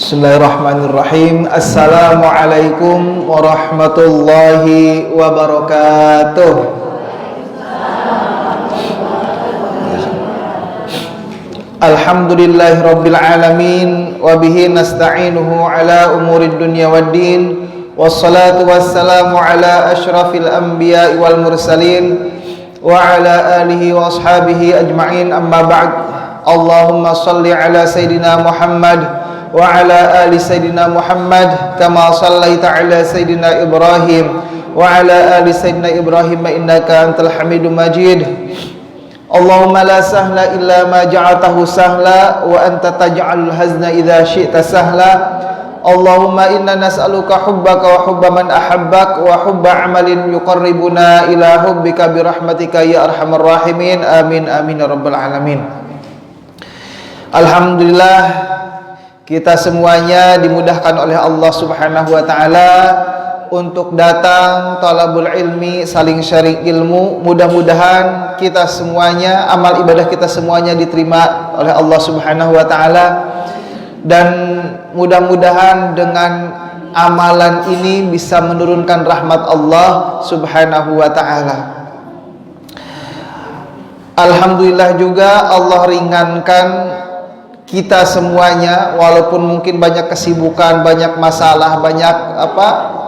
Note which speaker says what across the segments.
Speaker 1: Bismillahirrahmanirrahim. Assalamualaikum warahmatullahi wabarakatuh. Alhamdulillahirabbil alamin wa bihi nasta'inuhu ala umurid dunya waddin. Wassalatu wassalamu ala asyrafil anbiya'i wal mursalin wa ala alihi wa ashabihi ajma'in, amma ba'd. Allahumma salli ala sayyidina Muhammad wa ala ali sayyidina Muhammad kama sallaita ala sayyidina Ibrahim wa ala ali sayyidina Ibrahim innaka antal hamidum majid. Allahumma la sahla illa ma ja'altahu sahla wa anta taj'alul hazna idza syi'ta sahla. Allahumma inna nas'aluka hubbaka wa hubba man ahabbak wa hubba amalin yuqarribuna ila hubbika bi rahmatika ya arhamar rahimin. Amin amin ya rabbal alamin. Alhamdulillah, kita semuanya dimudahkan oleh Allah Subhanahu wa taala untuk datang talabul ilmi, saling sharing ilmu. Mudah-mudahan kita semuanya, amal ibadah kita semuanya diterima oleh Allah Subhanahu wa taala, dan mudah-mudahan dengan amalan ini bisa menurunkan rahmat Allah Subhanahu wa taala. Alhamdulillah juga Allah ringankan kita semuanya, walaupun mungkin banyak kesibukan, banyak masalah, banyak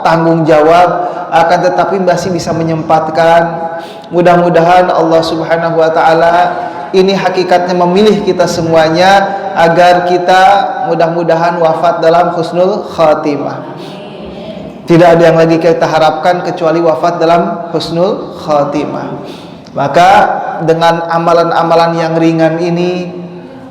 Speaker 1: tanggung jawab, akan tetapi masih bisa menyempatkan. Mudah-mudahan Allah Subhanahu wa taala ini hakikatnya memilih kita semuanya agar kita mudah-mudahan wafat dalam husnul khatimah. Tidak ada yang lagi kita harapkan kecuali wafat dalam husnul khatimah. Maka dengan amalan-amalan yang ringan ini,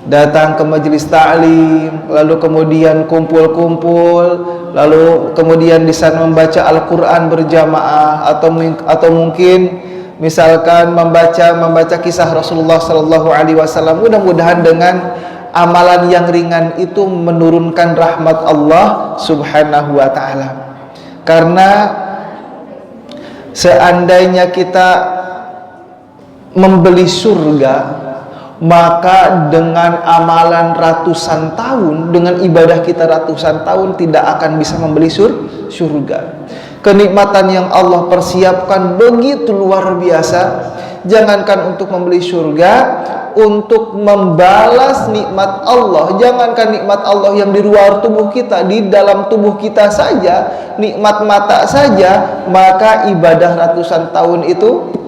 Speaker 1: datang ke majelis ta'lim, lalu kemudian kumpul-kumpul, lalu kemudian di sana membaca Al-Qur'an berjamaah, atau mungkin misalkan membaca kisah Rasulullah sallallahu alaihi wasallam. Mudah-mudahan dengan amalan yang ringan itu menurunkan rahmat Allah Subhanahu wa taala. Karena seandainya kita membeli surga, maka dengan amalan ratusan tahun, dengan ibadah kita ratusan tahun tidak akan bisa membeli surga. Kenikmatan yang Allah persiapkan begitu luar biasa. Jangankan untuk membeli surga, untuk membalas nikmat Allah, jangankan nikmat Allah yang di luar tubuh kita, di dalam tubuh kita saja, nikmat mata saja, maka ibadah ratusan tahun itu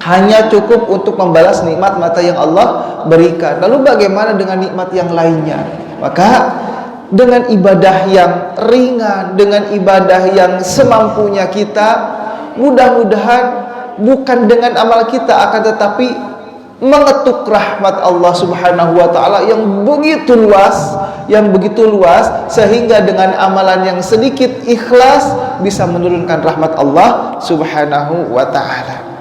Speaker 1: hanya cukup untuk membalas nikmat mata yang Allah berikan. Lalu bagaimana dengan nikmat yang lainnya? Maka dengan ibadah yang ringan, dengan ibadah yang semampunya kita, mudah-mudahan bukan dengan amal kita, akan tetapi mengetuk rahmat Allah Subhanahu wa taala yang begitu luas, sehingga dengan amalan yang sedikit ikhlas bisa menurunkan rahmat Allah Subhanahu wa taala.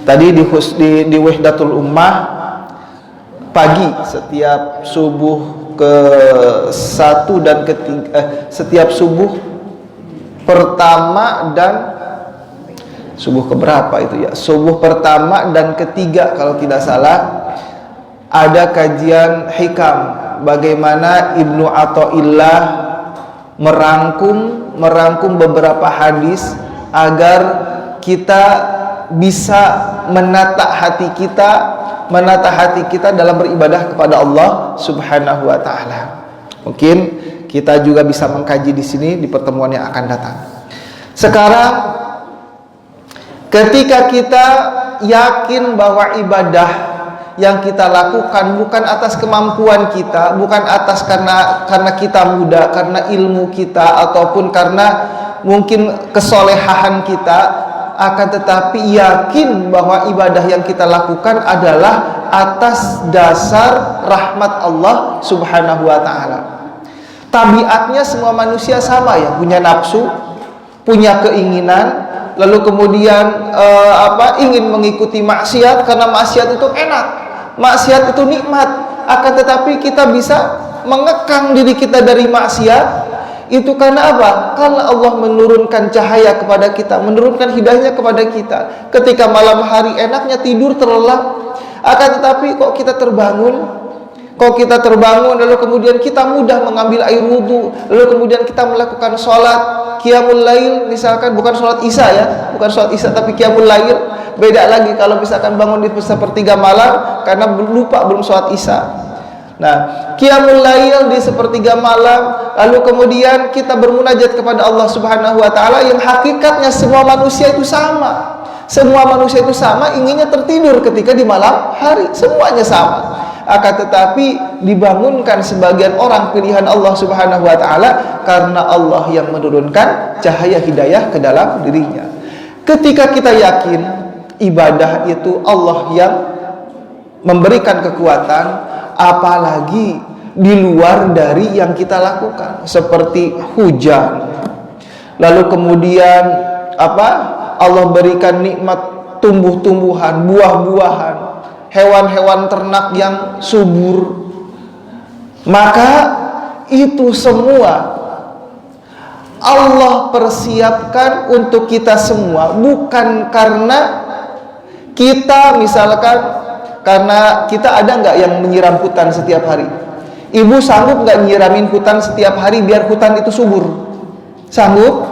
Speaker 1: Tadi di Wahdatul Ummah pagi setiap subuh ke-1 dan ke-3, setiap subuh pertama dan subuh keberapa itu ya? Subuh pertama dan ketiga kalau tidak salah, ada kajian hikam bagaimana Ibnu Athaillah merangkum beberapa hadis agar kita bisa menata hati kita dalam beribadah kepada Allah Subhanahu wa taala. Mungkin kita juga bisa mengkaji di sini di pertemuan yang akan datang. Sekarang ketika kita yakin bahwa ibadah yang kita lakukan bukan atas kemampuan kita, bukan atas karena kita muda, karena ilmu kita, ataupun karena mungkin kesolehan kita, akan tetapi yakin bahwa ibadah yang kita lakukan adalah atas dasar rahmat Allah Subhanahu wa taala. Tabiatnya semua manusia sama ya, punya nafsu, punya keinginan, lalu kemudian ingin mengikuti maksiat karena maksiat itu enak, maksiat itu nikmat. Akan tetapi kita bisa mengekang diri kita dari maksiat. Itu karena apa? Karena Allah menurunkan cahaya kepada kita, menurunkan hidayahnya kepada kita. Ketika malam hari enaknya tidur terlelap, akan tetapi kok kita terbangun Kok kita terbangun lalu kemudian kita mudah mengambil air wudhu, lalu kemudian kita melakukan sholat qiyamul lail, misalkan bukan sholat isya ya, bukan sholat isya tapi qiyamul lail. Beda lagi kalau misalkan bangun di sepertiga malam karena lupa belum sholat isya. Nah, qiyamul lail di sepertiga malam, lalu kemudian kita bermunajat kepada Allah Subhanahu wa taala, yang hakikatnya semua manusia itu sama. Semua manusia itu sama, inginnya tertidur ketika di malam hari, semuanya sama. Akan tetapi dibangunkan sebagian orang pilihan Allah Subhanahu wa taala karena Allah yang menurunkan cahaya hidayah ke dalam dirinya. Ketika kita yakin ibadah itu Allah yang memberikan kekuatan, apalagi di luar dari yang kita lakukan, seperti hujan, lalu kemudian Allah berikan nikmat tumbuh-tumbuhan, buah-buahan, hewan-hewan ternak yang subur, maka itu semua Allah persiapkan untuk kita semua, bukan karena kita misalkan, karena kita ada nggak yang menyiram hutan setiap hari? Ibu sanggup nggak nyiramin hutan setiap hari biar hutan itu subur? Sanggup?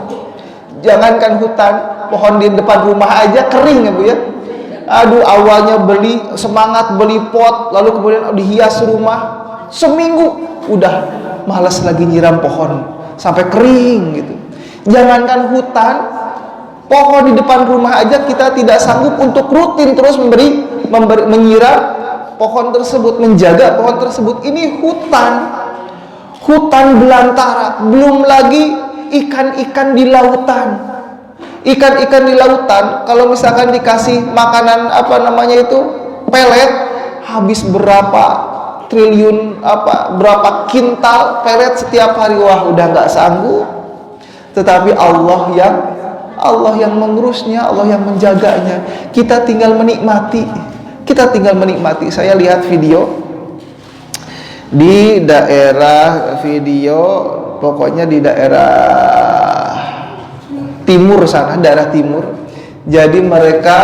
Speaker 1: Jangankan hutan, pohon di depan rumah aja kering ya Bu ya. Aduh, awalnya semangat beli pot, lalu kemudian dihias rumah, seminggu udah malas lagi nyiram pohon sampai kering gitu. Jangankan hutan, pohon di depan rumah aja kita tidak sanggup untuk rutin terus menyiram pohon tersebut, menjaga pohon tersebut. Ini hutan belantara, belum lagi ikan-ikan di lautan. Ikan-ikan di lautan kalau misalkan dikasih makanan pelet, habis berapa triliun berapa kintal pelet setiap hari, wah udah nggak sanggup. Tetapi Allah yang mengurusnya, Allah yang menjaganya. Kita tinggal menikmati. Saya lihat video di daerah pokoknya di daerah timur sana, daerah timur. Jadi mereka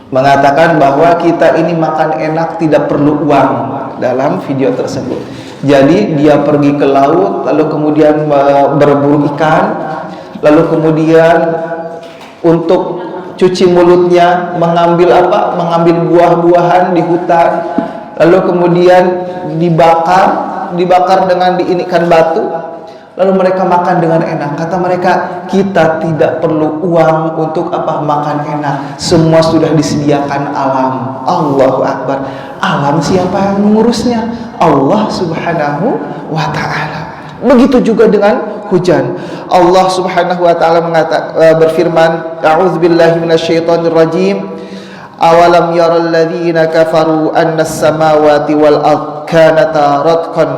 Speaker 1: mengatakan bahwa kita ini makan enak tidak perlu uang dalam video tersebut. Jadi dia pergi ke laut, lalu kemudian berburu ikan, lalu kemudian untuk cuci mulutnya mengambil buah-buahan di hutan, lalu kemudian dibakar dengan diinikan batu, lalu mereka makan dengan enak. Kata mereka, kita tidak perlu uang untuk makan enak, semua sudah disediakan alam. Allahu Akbar. Alam siapa yang mengurusnya? Allah Subhanahu wa ta'ala. Begitu juga dengan hujan. Allah Subhanahu wa ta'ala berfirman, a'udzubillahi minasyaitonir rajim. Awalam yaral ladzina kafaru annas samawati wal ardh kanata ratqan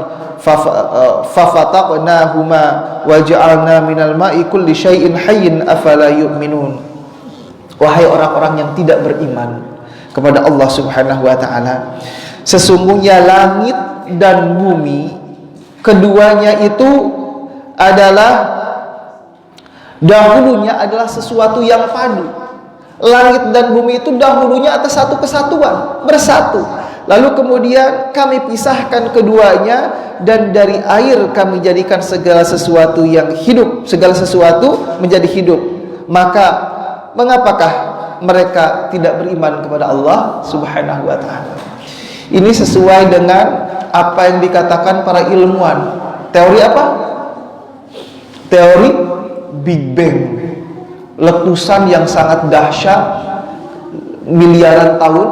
Speaker 1: fafataqnahuma waja'alna minal ma'i kulli syai'in hayyin afala yu'minun. Wahai orang-orang yang tidak beriman kepada Allah Subhanahu wa ta'ala, sesungguhnya langit dan bumi keduanya itu dahulunya adalah sesuatu yang padu. Langit dan bumi itu dahulunya atas satu kesatuan, bersatu. Lalu kemudian kami pisahkan keduanya, dan dari air kami jadikan segala sesuatu yang hidup, segala sesuatu menjadi hidup. Maka mengapakah mereka tidak beriman kepada Allah Subhanahu wa ta'ala? Ini sesuai dengan apa yang dikatakan para ilmuwan. Teori apa? Teori Big Bang, letusan yang sangat dahsyat miliaran tahun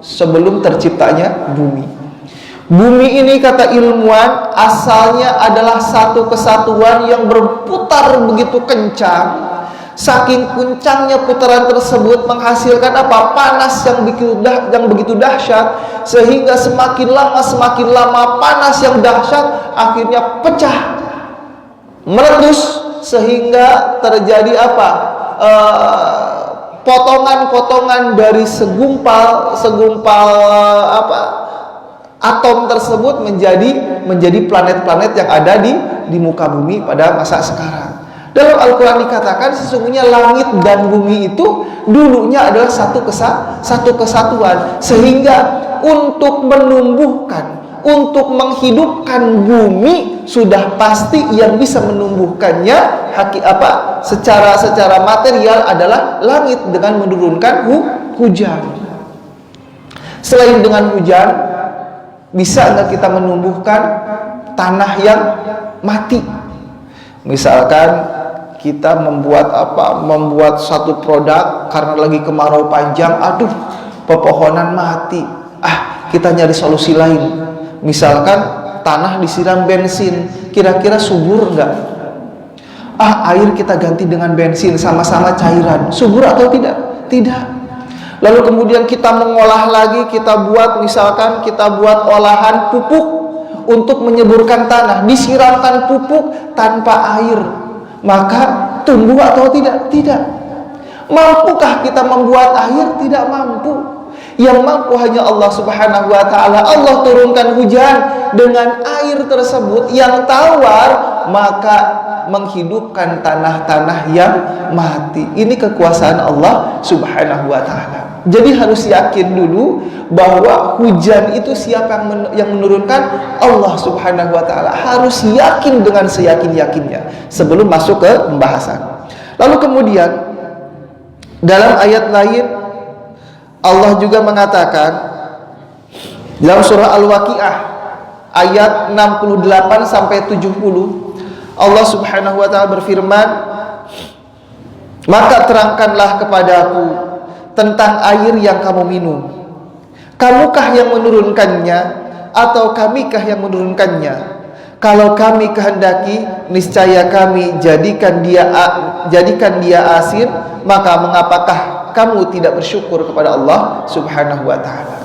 Speaker 1: sebelum terciptanya bumi. Bumi ini kata ilmuwan asalnya adalah satu kesatuan yang berputar begitu kencang. Saking kencangnya putaran tersebut menghasilkan panas yang begitu dahsyat, sehingga semakin lama panas yang dahsyat akhirnya pecah, meletus, sehingga terjadi potongan-potongan dari segumpal atom tersebut menjadi planet-planet yang ada di muka bumi pada masa sekarang. Dalam Al-Quran dikatakan sesungguhnya langit dan bumi itu dulunya adalah satu kesatuan, sehingga untuk menumbuhkan, untuk menghidupkan bumi, sudah pasti yang bisa menumbuhkannya secara material adalah langit dengan menurunkan hujan. Selain dengan hujan, bisa nggak kita menumbuhkan tanah yang mati? Misalkan kita membuat satu produk karena lagi kemarau panjang, aduh pepohonan mati, kita nyari solusi lain. Misalkan tanah disiram bensin, kira-kira subur nggak? Air kita ganti dengan bensin, sama-sama cairan, subur atau tidak? Tidak. Lalu kemudian kita mengolah lagi, kita buat olahan pupuk untuk menyuburkan tanah, disiramkan pupuk tanpa air, maka tumbuh atau tidak? Tidak. Mampukah kita membuat air? Tidak mampu. Yang mampu hanya Allah Subhanahu wa ta'ala. Allah turunkan hujan dengan air tersebut yang tawar, maka menghidupkan tanah-tanah yang mati. Ini kekuasaan Allah Subhanahu wa ta'ala. Jadi harus yakin dulu bahwa hujan itu siapa yang menurunkan? Allah Subhanahu wa ta'ala. Harus yakin dengan seyakin-yakinnya sebelum masuk ke pembahasan. Lalu kemudian dalam ayat lain Allah juga mengatakan dalam surah Al-Waqiah ayat 68 sampai 70, Allah Subhanahu wa ta'ala berfirman, maka terangkanlah kepadaku tentang air yang kamu minum. Kamukah yang menurunkannya atau kamikah yang menurunkannya? Kalau kami kehendaki, niscaya kami jadikan dia asin, maka mengapakah kamu tidak bersyukur kepada Allah Subhanahu wa ta'ala?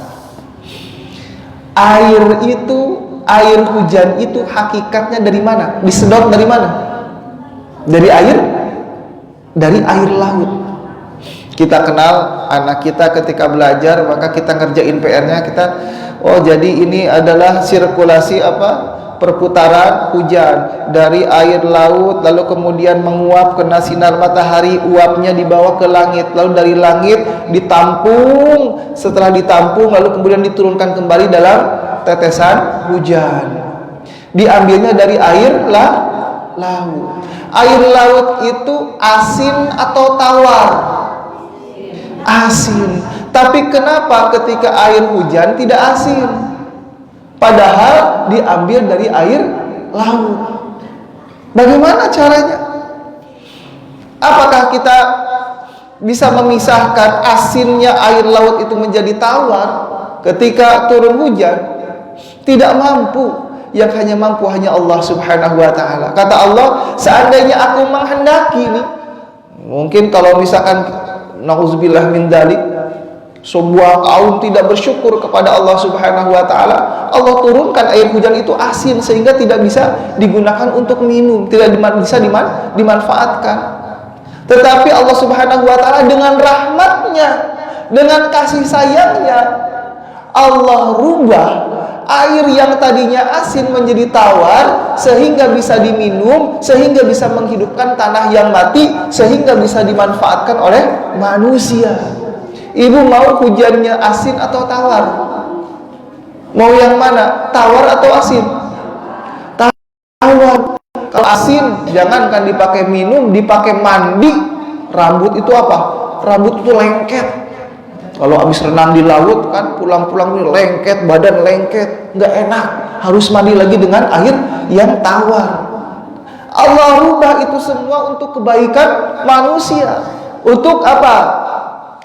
Speaker 1: Air hujan itu hakikatnya dari mana? Disedot dari mana? Dari air laut. Kita kenal anak kita ketika belajar, maka kita ngerjain PR-nya, jadi ini adalah sirkulasi perputaran hujan dari air laut, lalu kemudian menguap kena sinar matahari, uapnya dibawa ke langit, lalu dari langit ditampung, setelah ditampung lalu kemudian diturunkan kembali dalam tetesan hujan. Diambilnya dari air laut. Air laut itu asin atau tawar? Asin. Tapi kenapa ketika air hujan tidak asin? Padahal diambil dari air laut. Bagaimana caranya? Apakah kita bisa memisahkan asinnya air laut itu menjadi tawar ketika turun hujan? Tidak mampu. Yang hanya mampu hanya Allah Subhanahu wa ta'ala. Kata Allah, seandainya aku menghendaki nih, mungkin kalau misalkan na'udzubillah min dzalik, sebuah kaum tidak bersyukur kepada Allah Subhanahu wa ta'ala, Allah turunkan air hujan itu asin sehingga tidak bisa digunakan untuk minum, tidak bisa dimanfaatkan. Tetapi Allah Subhanahu wa ta'ala dengan rahmatnya, dengan kasih sayangnya, Allah rubah air yang tadinya asin menjadi tawar sehingga bisa diminum, sehingga bisa menghidupkan tanah yang mati, sehingga bisa dimanfaatkan oleh manusia. Ibu mau hujannya asin atau tawar? Mau yang mana? Tawar atau asin? Tawar. Kalau asin, jangankan dipakai minum, dipakai mandi. Rambut itu apa? Rambut itu lengket. Kalau habis renang di laut kan, pulang-pulang ini lengket, badan lengket, nggak enak. Harus mandi lagi dengan air yang tawar. Allah rubah itu semua untuk kebaikan manusia. Untuk apa?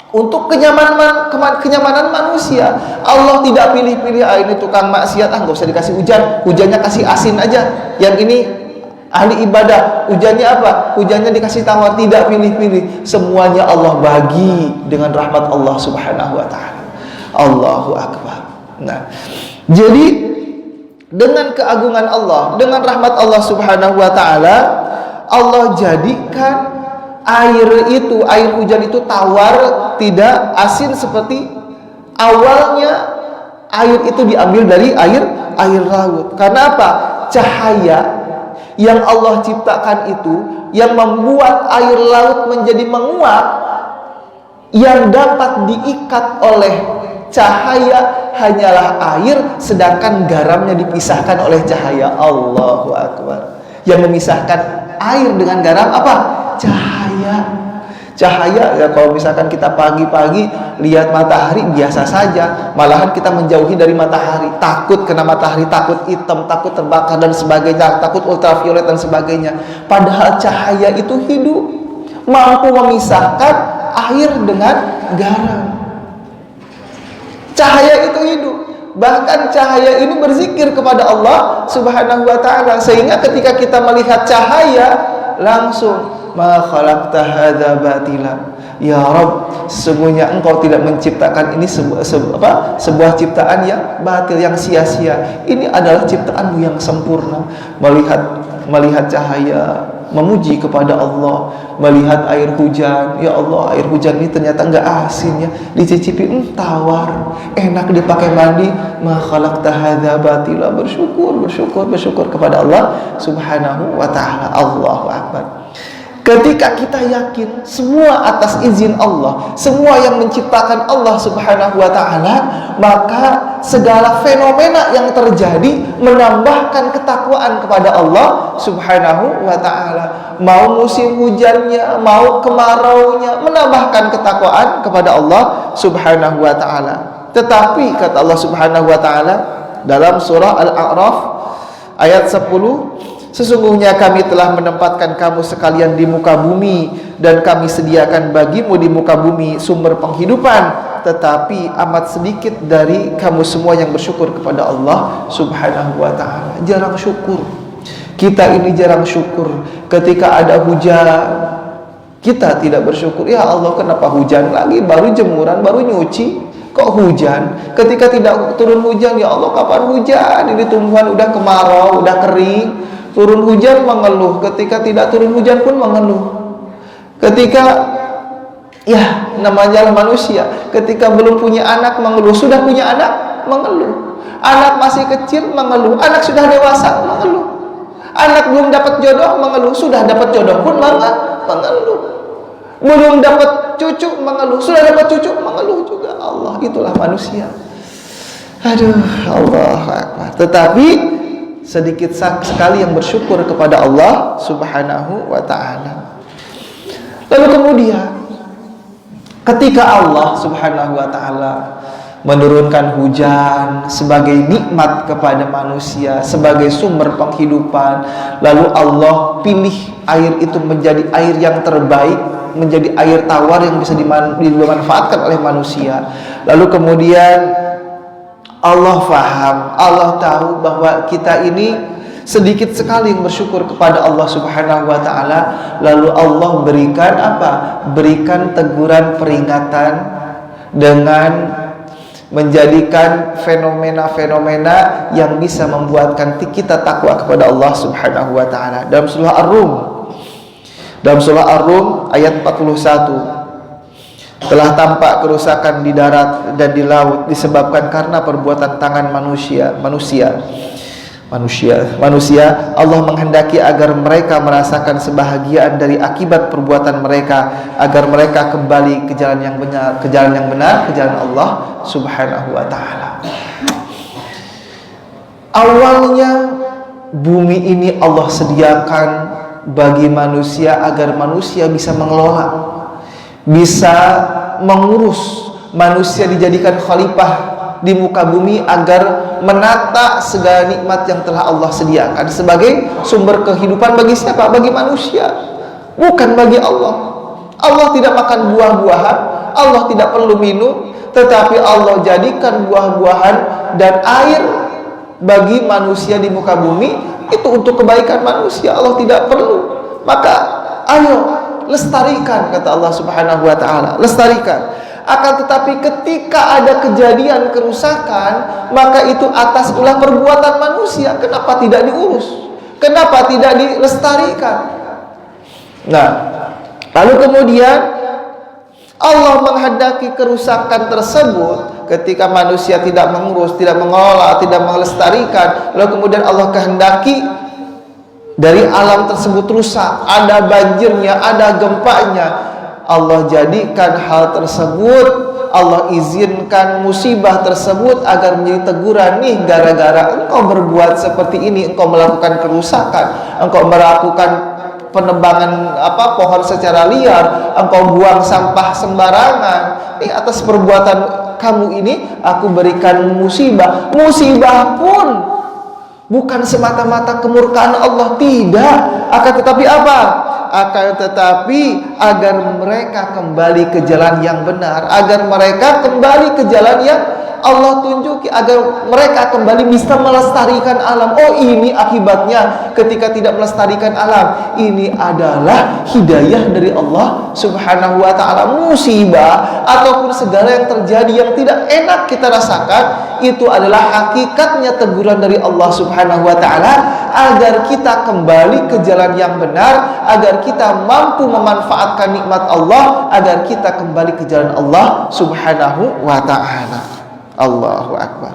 Speaker 1: Untuk kenyamanan manusia. Allah tidak pilih-pilih, ini tukang maksiat, nggak usah dikasih hujan, hujannya kasih asin aja. Yang ini ahli ibadah, hujannya apa? Hujannya dikasih tawar. Tidak pilih-pilih, semuanya Allah bagi dengan rahmat Allah Subhanahu wa ta'ala. Allahu Akbar. Nah, jadi dengan keagungan Allah, dengan rahmat Allah Subhanahu wa ta'ala, Allah jadikan air hujan itu tawar, tidak asin seperti awalnya air itu diambil dari air laut. Karena apa? Cahaya yang Allah ciptakan itu yang membuat air laut menjadi menguap, yang dapat diikat oleh Cahaya hanyalah air, sedangkan garamnya dipisahkan oleh cahaya. Allahu Akbar. Yang memisahkan air dengan garam apa? Cahaya. Cahaya, ya kalau misalkan kita pagi-pagi lihat matahari biasa saja, malahan kita menjauhi dari matahari, takut kena matahari, takut hitam, takut terbakar dan sebagainya, takut ultraviolet dan sebagainya. Padahal cahaya itu hidup, mampu memisahkan air dengan garam. Cahaya itu hidup. Bahkan cahaya ini berzikir kepada Allah Subhanahu wa ta'ala, sehingga ketika kita melihat cahaya langsung, ma khalaqta hadza batila, ya Rabb, sesungguhnya engkau tidak menciptakan ini sebuah ciptaan yang batil, yang sia-sia. Ini adalah ciptaanmu yang sempurna. Melihat cahaya, memuji kepada Allah, melihat air hujan, ya Allah, air hujan ini ternyata enggak asin ya, dicicipi tawar, enak dipakai mandi. Ma khalaqta hadza batila, bersyukur kepada Allah Subhanahu wa ta'ala. Allahu Akbar. Ketika kita yakin semua atas izin Allah, semua yang menciptakan Allah Subhanahu wa ta'ala, maka segala fenomena yang terjadi menambahkan ketakwaan kepada Allah Subhanahu wa ta'ala. Mau musim hujannya, mau kemaraunya, menambahkan ketakwaan kepada Allah Subhanahu wa ta'ala. Tetapi kata Allah Subhanahu wa ta'ala dalam surah Al-A'raf ayat 10, sesungguhnya kami telah menempatkan kamu sekalian di muka bumi, dan kami sediakan bagimu di muka bumi sumber penghidupan, tetapi amat sedikit dari kamu semua yang bersyukur kepada Allah Subhanahu wa ta'ala. Jarang syukur. Kita ini jarang syukur. Ketika ada hujan, kita tidak bersyukur. Ya Allah, kenapa hujan lagi? Baru jemuran, baru nyuci, kok hujan? Ketika tidak turun hujan, ya Allah, kapan hujan? Ini tumbuhan udah kemarau, udah kering. Turun hujan mengeluh, ketika tidak turun hujan pun mengeluh. Ketika, ya namanya manusia, ketika belum punya anak mengeluh, sudah punya anak mengeluh. Anak masih kecil mengeluh, anak sudah dewasa mengeluh. Anak belum dapat jodoh mengeluh, sudah dapat jodoh pun mengeluh. Belum dapat cucu mengeluh, sudah dapat cucu mengeluh juga. Allah, itulah manusia. Aduh, Allah Akbar. Tetapi sedikit sekali yang bersyukur kepada Allah Subhanahu wa ta'ala. Lalu kemudian ketika Allah Subhanahu wa ta'ala menurunkan hujan sebagai nikmat kepada manusia, sebagai sumber penghidupan, lalu Allah pilih air itu menjadi air yang terbaik, menjadi air tawar yang bisa dimanfaatkan oleh manusia. Lalu kemudian Allah faham, Allah tahu bahwa kita ini sedikit sekali yang bersyukur kepada Allah Subhanahu wa ta'ala. Lalu Allah berikan apa? Berikan teguran peringatan dengan menjadikan fenomena-fenomena yang bisa membuatkan kita takwa kepada Allah Subhanahu wa ta'ala. Dalam surah Ar-Rum ayat 41, telah tampak kerusakan di darat dan di laut disebabkan karena perbuatan tangan manusia. Allah menghendaki agar mereka merasakan sebahagiaan dari akibat perbuatan mereka, agar mereka kembali ke jalan yang benar, ke jalan Allah Subhanahu wa ta'ala. Awalnya bumi ini Allah sediakan bagi manusia agar manusia bisa mengelola, bisa mengurus. Manusia dijadikan khalifah di muka bumi agar menata segala nikmat yang telah Allah sediakan sebagai sumber kehidupan bagi siapa? Bagi manusia, bukan bagi Allah. Allah tidak makan buah-buahan, Allah tidak perlu minum, tetapi Allah jadikan buah-buahan dan air bagi manusia di muka bumi itu untuk kebaikan manusia. Allah tidak perlu. Maka ayo lestarikan, kata Allah Subhanahu wa ta'ala, lestarikan. Akan tetapi ketika ada kejadian kerusakan, maka itu atas ulah perbuatan manusia. Kenapa tidak diurus? Kenapa tidak dilestarikan? Nah, lalu kemudian Allah menghendaki kerusakan tersebut ketika manusia tidak mengurus, tidak mengelola, tidak melestarikan. Lalu kemudian Allah kehendaki dari alam tersebut rusak, ada banjirnya, ada gempanya. Allah jadikan hal tersebut, Allah izinkan musibah tersebut agar menjadi teguran, nih gara-gara engkau berbuat seperti ini, engkau melakukan kerusakan, engkau melakukan penebangan pohon secara liar, engkau buang sampah sembarangan, nih atas perbuatan kamu ini aku berikan musibah. Musibah pun bukan semata-mata kemurkaan Allah, tidak, akan tetapi apa? Akan tetapi agar mereka kembali ke jalan yang benar, agar mereka kembali ke jalan yang Allah tunjuki, agar mereka kembali bisa melestarikan alam. Oh, ini akibatnya ketika tidak melestarikan alam. Ini adalah hidayah dari Allah Subhanahu wa ta'ala. Musibah ataupun segala yang terjadi yang tidak enak kita rasakan, itu adalah hakikatnya teguran dari Allah Subhanahu wa ta'ala agar kita kembali ke jalan yang benar, agar kita mampu memanfaatkan nikmat Allah, agar kita kembali ke jalan Allah Subhanahu wa ta'ala. Allahu Akbar.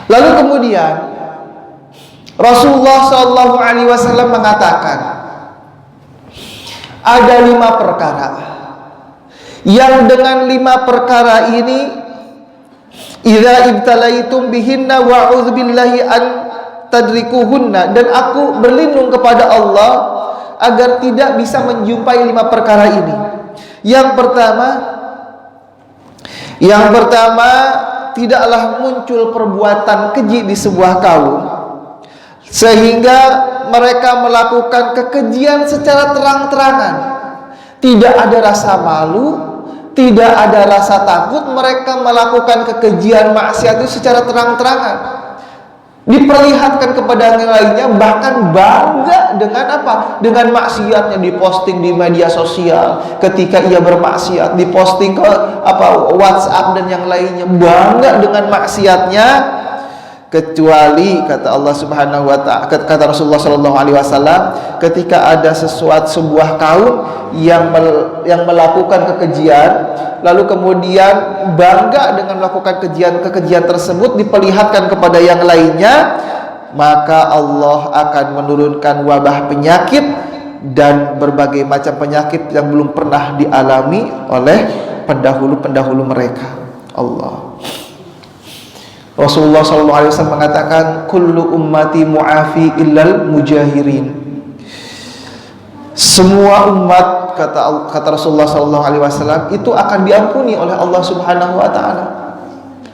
Speaker 1: Lalu kemudian Rasulullah SAW mengatakan ada 5 perkara yang dengan 5 perkara ini idza ibtalaitum bihinna wa'udzubillahi an tadrikuhunna, dan aku berlindung kepada Allah agar tidak bisa menjumpai 5 perkara ini. Yang pertama, tidaklah muncul perbuatan keji di sebuah kaum sehingga mereka melakukan kekejian secara terang-terangan. Tidak ada rasa malu, tidak ada rasa takut, mereka melakukan kekejian maksiat itu secara terang-terangan. Diperlihatkan kepada yang lainnya, bahkan bangga dengan apa? Dengan maksiatnya, diposting di media sosial ketika ia bermaksiat, diposting ke WhatsApp dan yang lainnya, bangga dengan maksiatnya. Kecuali kata Allah Subhanahu wa ta'ala, kata Rasulullah sallallahu alaihi wasallam, ketika ada sebuah kaum yang melakukan kekejian, lalu kemudian bangga dengan melakukan kekejian tersebut, diperlihatkan kepada yang lainnya, maka Allah akan menurunkan wabah penyakit dan berbagai macam penyakit yang belum pernah dialami oleh pendahulu-pendahulu mereka. Allah. Rasulullah SAW mengatakan, kullu ummati mu'afi illal mujahirin. Semua umat, kata Rasulullah SAW, itu akan diampuni oleh Allah Subhanahu wa ta'ala,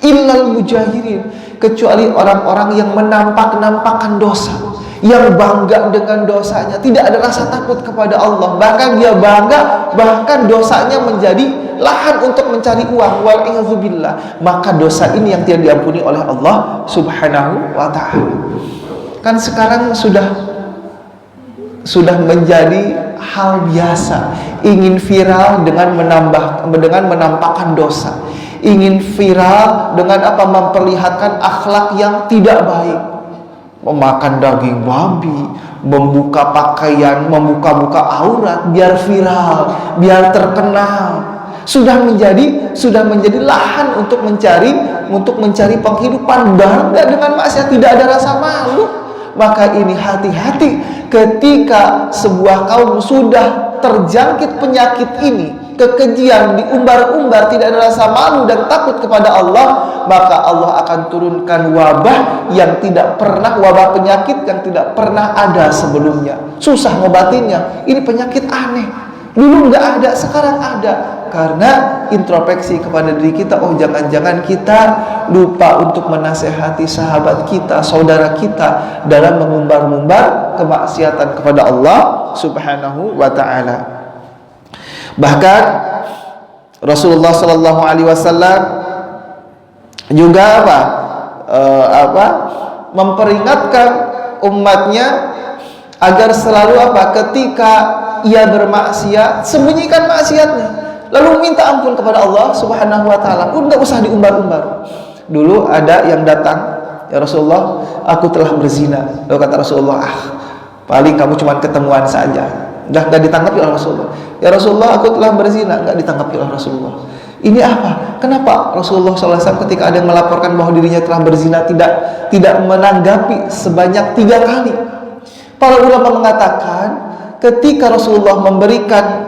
Speaker 1: illal mujahirin, kecuali orang-orang yang menampakkan dosa, yang bangga dengan dosanya, tidak ada rasa takut kepada Allah, bahkan dia bangga, bahkan dosanya menjadi lahan untuk mencari uang, wal'iyadzubillah. Maka dosa ini yang tidak diampuni oleh Allah Subhanahu wa ta'ala. Kan sekarang sudah menjadi hal biasa, ingin viral dengan menampakkan dosa, ingin viral dengan memperlihatkan akhlak yang tidak baik, memakan daging babi, membuka pakaian, membuka aurat biar viral, biar terkenal. Sudah menjadi lahan untuk mencari penghidupan, bangga dengan maksiat, tidak ada rasa malu. Maka ini hati-hati ketika sebuah kaum sudah terjangkit penyakit ini, kekejian, diumbar-umbar, tidak ada rasa malu dan takut kepada Allah, maka Allah akan turunkan wabah penyakit yang tidak pernah ada sebelumnya. Susah ngobatinnya, ini penyakit aneh, dulu nggak ada, sekarang ada. Karena introspeksi kepada diri kita, oh jangan-jangan kita lupa untuk menasehati sahabat kita, saudara kita dalam mengumbar-umbar kemaksiatan kepada Allah Subhanahu wa ta'ala. Bahkan Rasulullah sallallahu alaihi wasallam juga memperingatkan umatnya agar selalu ketika ia bermaksiat, sembunyikan maksiatnya, lalu minta ampun kepada Allah Subhanahu wa ta'ala. Enggak usah diumbar-umbar. Dulu ada yang datang, ya Rasulullah, aku telah berzina. Lalu kata Rasulullah, paling kamu cuma ketemuan saja. Enggak ditanggapi oleh Rasulullah. Ya Rasulullah, aku telah berzina. Enggak ditanggapi oleh Rasulullah. Ini apa? Kenapa Rasulullah SAW ketika ada yang melaporkan bahwa dirinya telah berzina tidak menanggapi sebanyak 3 kali? Para ulama mengatakan ketika Rasulullah memberikan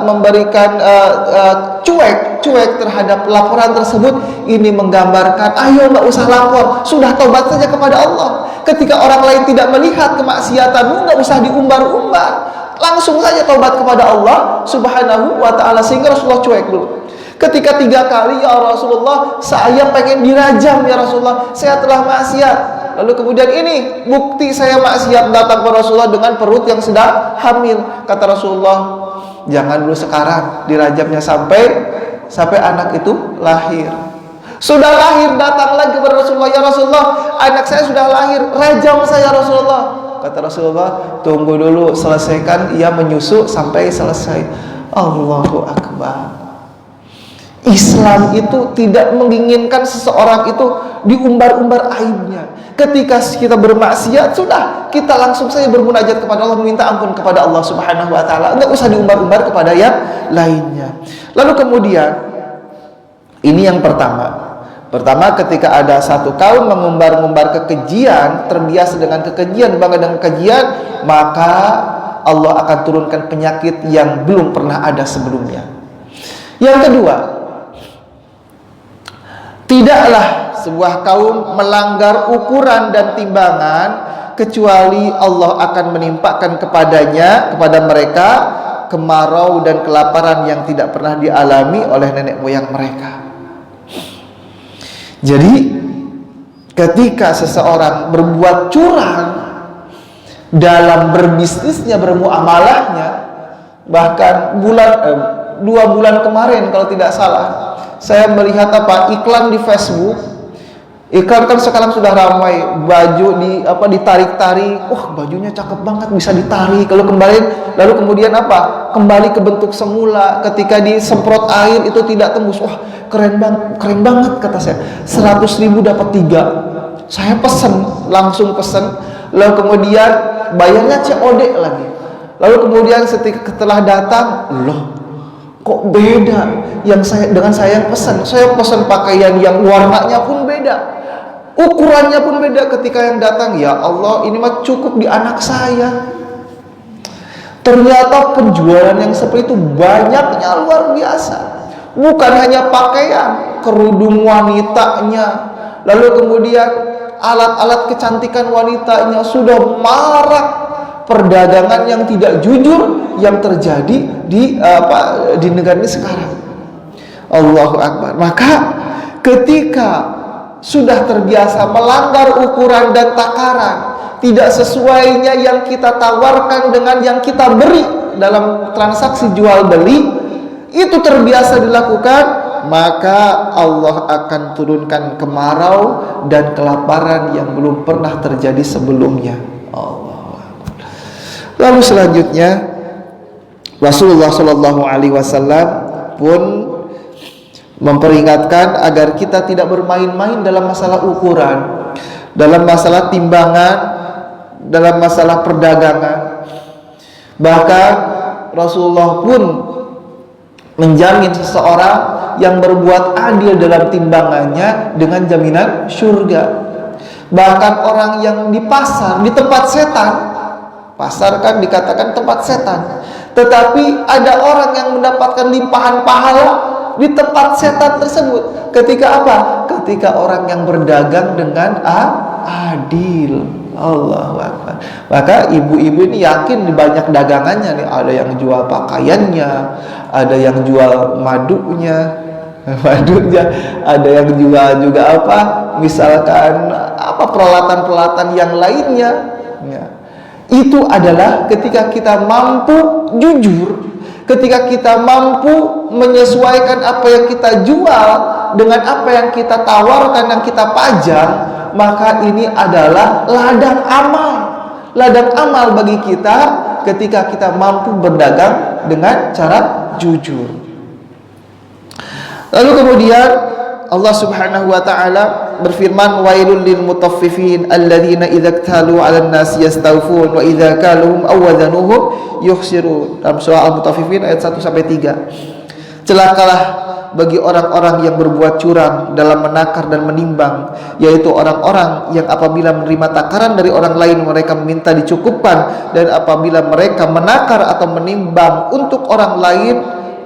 Speaker 1: memberikan cuek terhadap laporan tersebut, ini menggambarkan ayo nggak usah lapor, sudah taubat saja kepada Allah. Ketika orang lain tidak melihat kemaksiatanmu, nggak usah diumbar-umbar, langsung saja taubat kepada Allah Subhanahu wa ta'ala. Sehingga Rasulullah cuek dulu. Ketika 3 kali, ya Rasulullah, saya pengen dirajam ya Rasulullah, saya telah maksiat. Lalu kemudian ini bukti saya maksiat, datang ke Rasulullah dengan perut yang sedang hamil. Kata Rasulullah, jangan dulu sekarang, dirajamnya sampai anak itu lahir. Sudah lahir, datang lagi kepada Rasulullah, ya Rasulullah, anak saya sudah lahir, rajam saya Rasulullah. Kata Rasulullah, tunggu dulu, selesaikan ia menyusu sampai selesai. Allahu Akbar. Islam itu tidak menginginkan seseorang itu diumbar-umbar aibnya. Ketika kita bermaksiat, sudah, kita langsung saja bermunajat kepada Allah, meminta ampun kepada Allah Subhanahu wa ta'ala. Enggak usah diumbar-umbar kepada yang lainnya. Lalu kemudian, ini yang pertama, ketika ada satu kaum mengumbar-umbar kekejian, terbiasa dengan kekejian, bangga dengan kekejian, maka Allah akan turunkan penyakit yang belum pernah ada sebelumnya. Yang kedua, tidaklah sebuah kaum melanggar ukuran dan timbangan kecuali Allah akan menimpakan kepada mereka kemarau dan kelaparan yang tidak pernah dialami oleh nenek moyang mereka. Jadi ketika seseorang berbuat curang dalam berbisnisnya, bermuamalahnya, bahkan 2 bulan kemarin kalau tidak salah, saya melihat iklan di Facebook. Iklan kan sekarang sudah ramai, baju ditarik-tarik. Bajunya cakep banget, bisa ditarik. Lalu kemudian kembali ke bentuk semula. Ketika disemprot air itu tidak tembus. Keren banget kata saya. 100.000 dapat 3. Saya langsung pesen. Lalu kemudian bayarnya COD lagi. Lalu kemudian setelah datang, loh, kok beda dengan saya yang pesan. Saya pesan pakaian yang warnanya pun beda, ukurannya pun beda. Ketika yang datang, ya Allah, ini mah cukup di anak saya. Ternyata penjualan yang seperti itu banyaknya luar biasa. Bukan hanya pakaian, kerudung wanitanya, lalu kemudian alat-alat kecantikan wanitanya, sudah marak perdagangan yang tidak jujur yang terjadi di negara ini sekarang. Allahu Akbar. Maka ketika sudah terbiasa melanggar ukuran dan takaran, tidak sesuainya yang kita tawarkan dengan yang kita beri dalam transaksi jual beli, itu terbiasa dilakukan, maka Allah akan turunkan kemarau dan kelaparan yang belum pernah terjadi sebelumnya. Allah. Lalu selanjutnya Rasulullah Shallallahu Alaihi Wasallam pun memperingatkan agar kita tidak bermain-main dalam masalah ukuran, dalam masalah timbangan, dalam masalah perdagangan. Bahkan Rasulullah pun menjamin seseorang yang berbuat adil dalam timbangannya dengan jaminan surga. Bahkan orang yang di pasar, di tempat setan, pasar kan dikatakan tempat setan, tetapi ada orang yang mendapatkan limpahan pahala di tempat setan tersebut. Ketika ketika orang yang berdagang dengan adil. Allahu Akbar. Maka ibu-ibu ini yakin di banyak dagangannya nih, ada yang jual pakaiannya, ada yang jual madunya, ada yang jual juga misalkan peralatan-peralatan yang lainnya. Ya. Itu adalah ketika kita mampu jujur, ketika kita mampu menyesuaikan apa yang kita jual dengan apa yang kita tawarkan, yang kita pajang, maka ini adalah ladang amal bagi kita ketika kita mampu berdagang dengan cara jujur. Lalu kemudian Allah Subhanahu wa taala berfirman, wailul lil mutaffifin alladzina idza iktalu 'alan nasi yastawfun wa idza kaluhum aw wazanuhum yukhsirun. Dalam surah Al-Mutaffifin ayat 1 sampai 3. Celakalah bagi orang-orang yang berbuat curang dalam menakar dan menimbang, yaitu orang-orang yang apabila menerima takaran dari orang lain mereka meminta dicukupkan, dan apabila mereka menakar atau menimbang untuk orang lain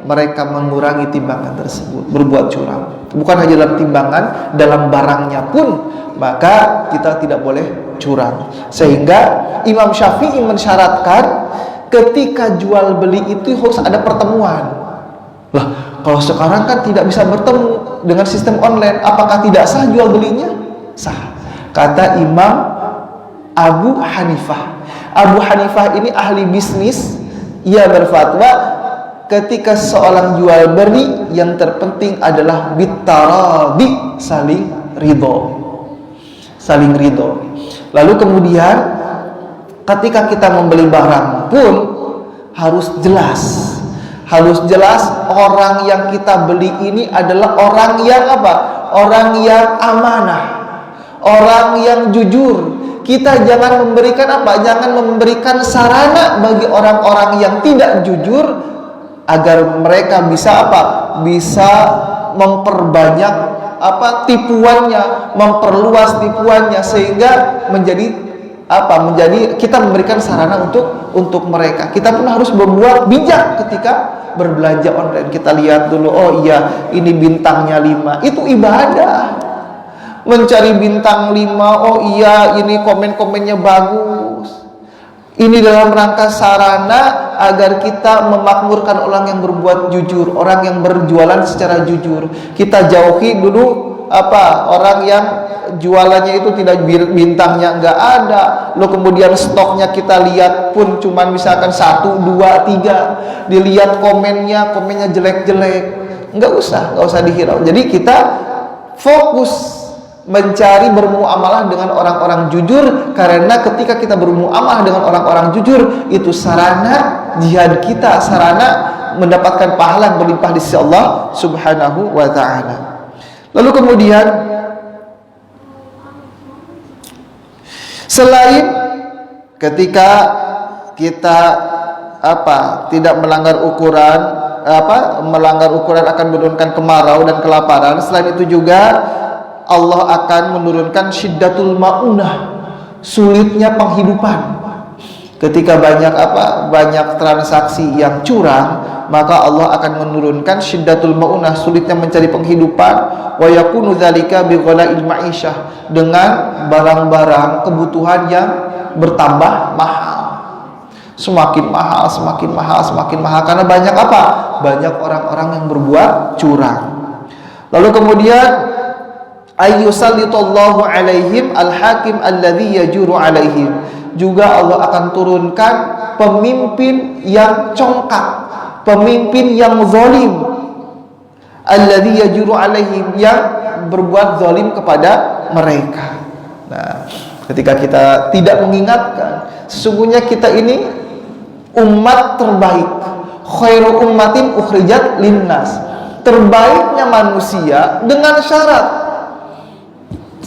Speaker 1: mereka mengurangi timbangan tersebut. Berbuat curang bukan hanya dalam timbangan, dalam barangnya pun maka kita tidak boleh curang. Sehingga Imam Syafi'i mensyaratkan ketika jual beli itu harus ada pertemuan. Lah, kalau sekarang kan tidak bisa bertemu dengan sistem online, apakah tidak sah jual belinya? Sah. Kata Imam Abu Hanifah. Abu Hanifah ini ahli bisnis. Ia berfatwa ketika seorang jual beli yang terpenting adalah bitaradi, saling ridho. Saling ridho. Lalu kemudian ketika kita membeli barang pun harus jelas. Harus jelas orang yang kita beli ini adalah orang yang apa? Orang yang amanah, orang yang jujur. Kita jangan memberikan apa? Jangan memberikan sarana bagi orang-orang yang tidak jujur agar mereka bisa apa? Bisa memperbanyak apa? Tipuannya, memperluas tipuannya sehingga menjadi apa? Menjadi kita memberikan sarana untuk mereka. Kita pun harus berbuat bijak ketika berbelanja online. Kita lihat dulu, oh iya ini bintangnya 5, itu ibadah. Mencari bintang 5, oh iya ini komen-komennya bagus. Ini dalam rangka sarana agar kita memakmurkan orang yang berbuat jujur, orang yang berjualan secara jujur. Kita jauhi dulu apa? Orang yang jualannya itu tidak bintangnya nggak ada, lo kemudian stoknya kita lihat pun cuman misalkan 1, 2, 3, dilihat komennya jelek-jelek, nggak usah dihirau. Jadi kita fokus mencari bermuamalah dengan orang-orang jujur, karena ketika kita bermuamalah dengan orang-orang jujur itu sarana jihad kita, sarana mendapatkan pahala yang berlimpah di sisi Allah Subhanahu wa ta'ala. Lalu kemudian selain ketika kita apa? Tidak melanggar ukuran, melanggar ukuran akan menurunkan kemarau dan kelaparan. Selain itu juga Allah akan menurunkan syiddatul maunah, sulitnya penghidupan. Ketika banyak transaksi yang curang, maka Allah akan menurunkan syiddatul maunah, sulitnya mencari penghidupan. Wa yakunu dzalika bi ghala'il ma'isyah, dengan barang-barang kebutuhan yang bertambah mahal. Semakin mahal karena banyak apa? Banyak orang-orang yang berbuat curang. Lalu kemudian ayyusallitallahu alaihim al-hakim alladhi yajuru alaihim, juga Allah akan turunkan pemimpin yang congkak, pemimpin yang zalim, alladhi yajuru alaihim, yang berbuat zalim kepada mereka. Nah, ketika kita tidak mengingatkan, sesungguhnya kita ini umat terbaik, khairu ummatin ukhrijat linnas, terbaiknya manusia, dengan syarat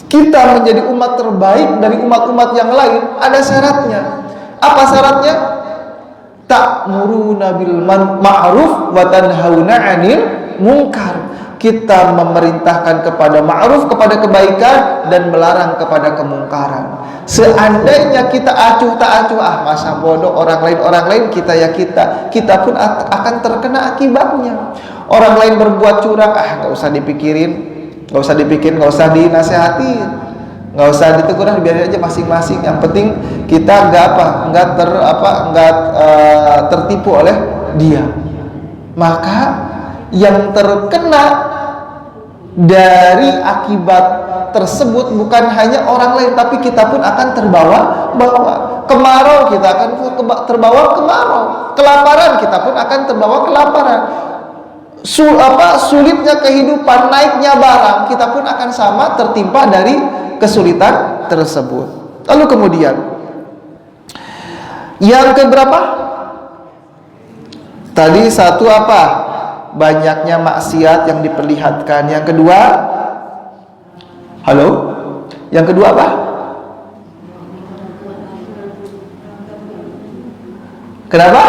Speaker 1: kita menjadi umat terbaik dari umat-umat yang lain. Ada syaratnya. Apa syaratnya? Ta'muruna bil ma'ruf wa tanhauna 'anil munkar. Kita memerintahkan kepada ma'ruf, kepada kebaikan, dan melarang kepada kemungkaran. Seandainya kita acuh tak acuh, masa bodoh orang lain, kita pun akan terkena akibatnya. Orang lain berbuat curang, nggak usah dipikirin, nggak usah dinasehati, nggak usah ditegur, biarin aja masing-masing. Yang penting kita nggak tertipu oleh dia. Maka yang terkena dari akibat tersebut bukan hanya orang lain, tapi kita pun akan terbawa kemarau, kita akan terbawa kemarau. Kelaparan, kita pun akan terbawa kelaparan. Sulitnya kehidupan, naiknya barang, kita pun akan sama tertimpa dari kesulitan tersebut. Lalu kemudian yang keberapa? Tadi satu apa? Banyaknya maksiat yang diperlihatkan. Yang kedua, halo? Yang kedua apa? Kenapa?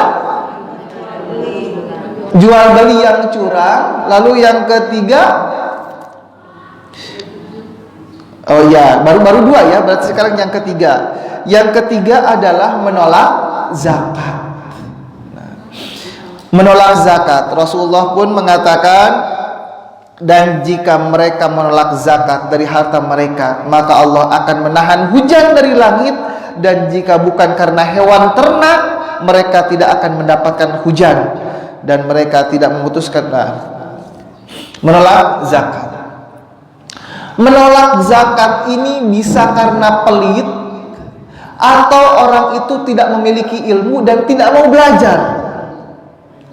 Speaker 1: jual beli yang curang. Lalu yang ketiga, oh ya, baru dua ya, berarti sekarang yang ketiga. Yang ketiga adalah menolak zakat. Menolak zakat. Rasulullah pun mengatakan, dan jika mereka menolak zakat dari harta mereka, maka Allah akan menahan hujan dari langit, dan jika bukan karena hewan ternak, mereka tidak akan mendapatkan hujan, dan mereka tidak memutuskan menolak zakat. Menolak zakat ini bisa karena pelit, atau orang itu tidak memiliki ilmu dan tidak mau belajar.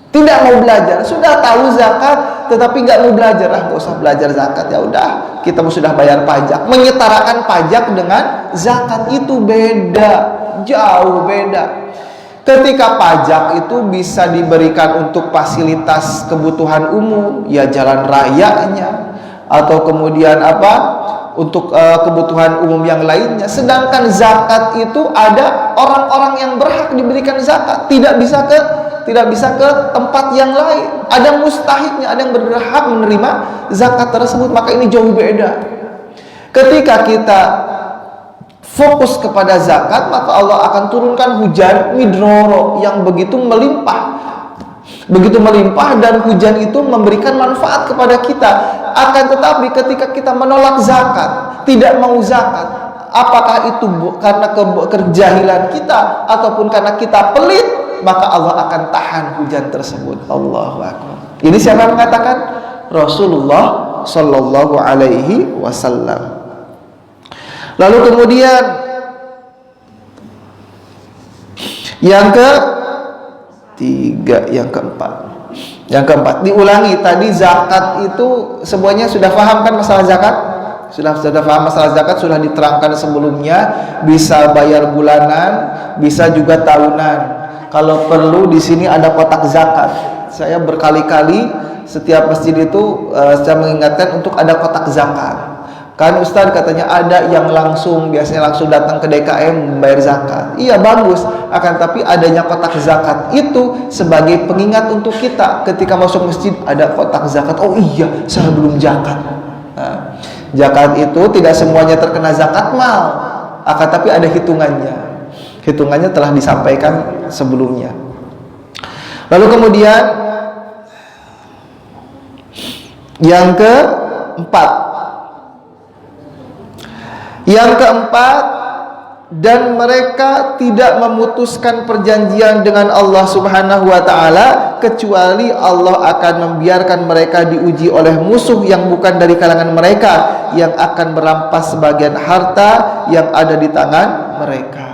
Speaker 1: Tidak mau belajar, sudah tahu zakat tetapi nggak mau belajar. Nggak usah belajar zakat, ya udah, kita sudah bayar pajak. Menyetarakan pajak dengan zakat itu beda, jauh beda. Ketika pajak itu bisa diberikan untuk fasilitas kebutuhan umum, ya jalan rayanya, atau kemudian untuk kebutuhan umum yang lainnya. Sedangkan zakat itu ada orang-orang yang berhak diberikan zakat, tidak bisa ke tempat yang lain. Ada mustahiknya, ada yang berhak menerima zakat tersebut. Maka ini jauh beda. Ketika kita fokus kepada zakat, maka Allah akan turunkan hujan midroro yang begitu melimpah, dan hujan itu memberikan manfaat kepada kita. Akan tetapi ketika kita menolak zakat, tidak mau zakat, apakah itu karena kejahilan kita ataupun karena kita pelit, maka Allah akan tahan hujan tersebut. Allahu Akbar. Ini siapa yang mengatakan? Rasulullah Sallallahu Alaihi Wasallam. Lalu kemudian yang ketiga, yang keempat diulangi. Tadi zakat itu semuanya sudah paham kan masalah zakat? Sudah paham masalah zakat, sudah diterangkan sebelumnya. Bisa bayar bulanan, bisa juga tahunan. Kalau perlu di sini ada kotak zakat. Saya berkali-kali setiap masjid itu saya mengingatkan untuk ada kotak zakat. Kan Ustadz katanya ada yang biasanya langsung datang ke DKM membayar zakat. Iya bagus, akan tapi adanya kotak zakat itu sebagai pengingat untuk kita ketika masuk masjid ada kotak zakat. Oh iya, saya belum zakat. Nah, zakat itu tidak semuanya terkena zakat mal, akan tapi ada hitungannya. Hitungannya telah disampaikan sebelumnya. Lalu kemudian yang keempat, dan mereka tidak memutuskan perjanjian dengan Allah Subhanahu wa Ta'ala kecuali Allah akan membiarkan mereka diuji oleh musuh yang bukan dari kalangan mereka, yang akan merampas sebagian harta yang ada di tangan mereka.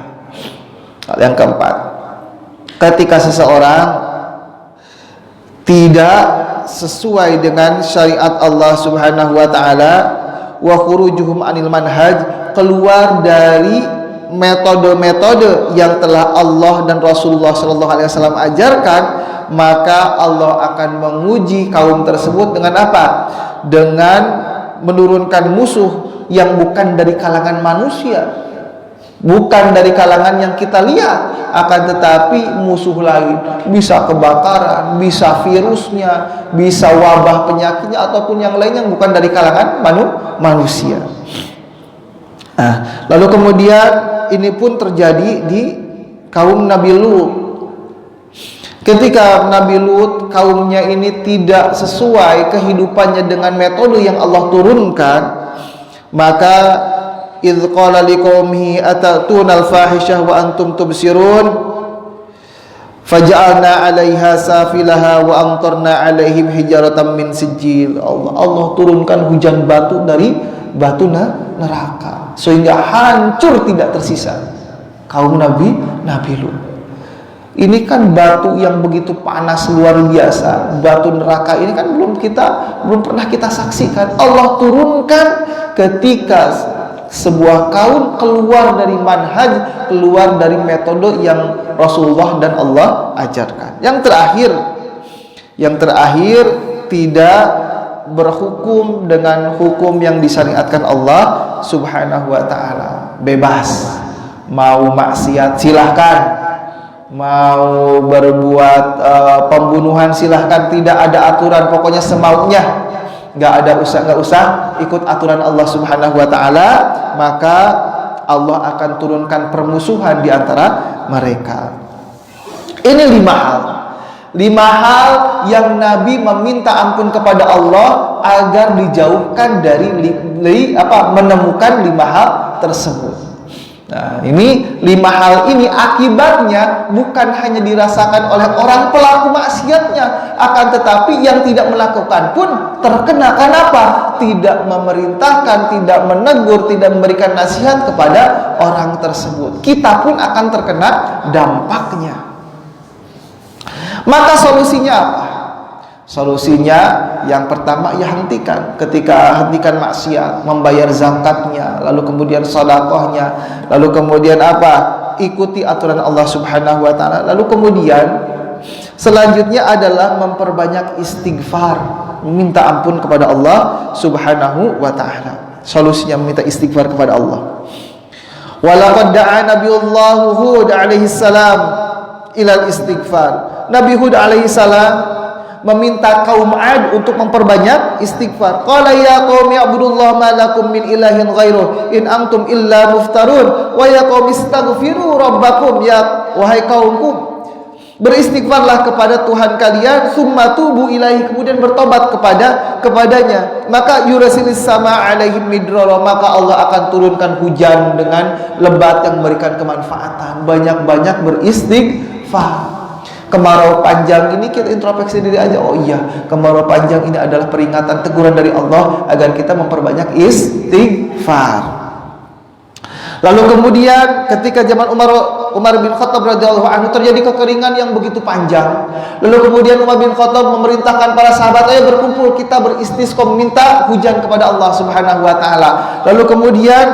Speaker 1: Yang keempat, ketika seseorang tidak sesuai dengan syariat Allah Subhanahu wa Ta'ala, wa khurujuhum anil manhaj, keluar dari metode-metode yang telah Allah dan Rasulullah SAW ajarkan, maka Allah akan menguji kaum tersebut dengan apa? Dengan menurunkan musuh yang bukan dari kalangan manusia, bukan dari kalangan yang kita lihat, akan tetapi musuh lain. Bisa kebakaran, bisa virusnya, bisa wabah penyakitnya, ataupun yang lain yang bukan dari kalangan manusia. Nah, lalu kemudian ini pun terjadi di kaum Nabi Lut. Ketika Nabi Lut, kaumnya ini tidak sesuai kehidupannya dengan metode yang Allah turunkan, maka idh qala liqaumihi atatuna al-fahishah wa antum tubsirun faj'alna 'alaiha safilaha wa amtarna 'alaihim hijaratan min sijil. Allah turunkan hujan batu dari batu neraka sehingga hancur tidak tersisa kaum Nabi Lut. Ini kan batu yang begitu panas luar biasa. Batu neraka ini kan belum pernah kita saksikan. Allah turunkan ketika sebuah kaum keluar dari manhaj, keluar dari metode yang Rasulullah dan Allah ajarkan. Yang terakhir tidak berhukum dengan hukum yang disyariatkan Allah Subhanahu wa Ta'ala. Bebas, mau maksiat silahkan, mau berbuat pembunuhan silahkan, tidak ada aturan, pokoknya semaunya, nggak usah ikut aturan Allah Subhanahu wa taala, maka Allah akan turunkan permusuhan di antara mereka. Ini 5 hal yang Nabi meminta ampun kepada Allah agar dijauhkan dari menemukan 5 hal tersebut. Nah, ini 5 hal ini akibatnya bukan hanya dirasakan oleh orang pelaku maksiatnya, akan tetapi yang tidak melakukan pun terkena. Kenapa? Tidak memerintahkan, tidak menegur, tidak memberikan nasihat kepada orang tersebut. Kita pun akan terkena dampaknya. Maka solusinya apa? Solusinya yang pertama ya hentikan. Ketika hentikan maksiat, membayar zakatnya, lalu kemudian sedekahnya, lalu kemudian apa? Ikuti aturan Allah Subhanahu wa taala. Lalu kemudian selanjutnya adalah memperbanyak istighfar, meminta ampun kepada Allah Subhanahu wa taala. Solusinya meminta istighfar kepada Allah. Walaqad da'a Nabiullah Hud alaihi salam ilal istighfar. Nabi Hud alaihi salam meminta kaum Ad untuk memperbanyak istighfar. Qala ya qaumi ibudullaha ma lakum min ilahin ghairuh in antum illa muftarun wa ya qaumi istaghfiru rabbakum, ya wahai kaumku, beristighfarlah kepada Tuhan kalian, summa tubu ilaihi, kemudian bertobat kepadanya, maka yurasilis sama alaihim midrara, maka Allah akan turunkan hujan dengan lebat yang memberikan kemanfaatan. Banyak-banyak beristighfar. Kemarau panjang ini kita introspeksi diri aja. Oh iya, kemarau panjang ini adalah peringatan, teguran dari Allah agar kita memperbanyak istighfar. Lalu kemudian ketika zaman Umar bin Khattab radhiyallahu anhu terjadi kekeringan yang begitu panjang. Lalu kemudian Umar bin Khattab memerintahkan para sahabat, ayo berkumpul, kita beristisqa, meminta hujan kepada Allah Subhanahu wa taala. Lalu kemudian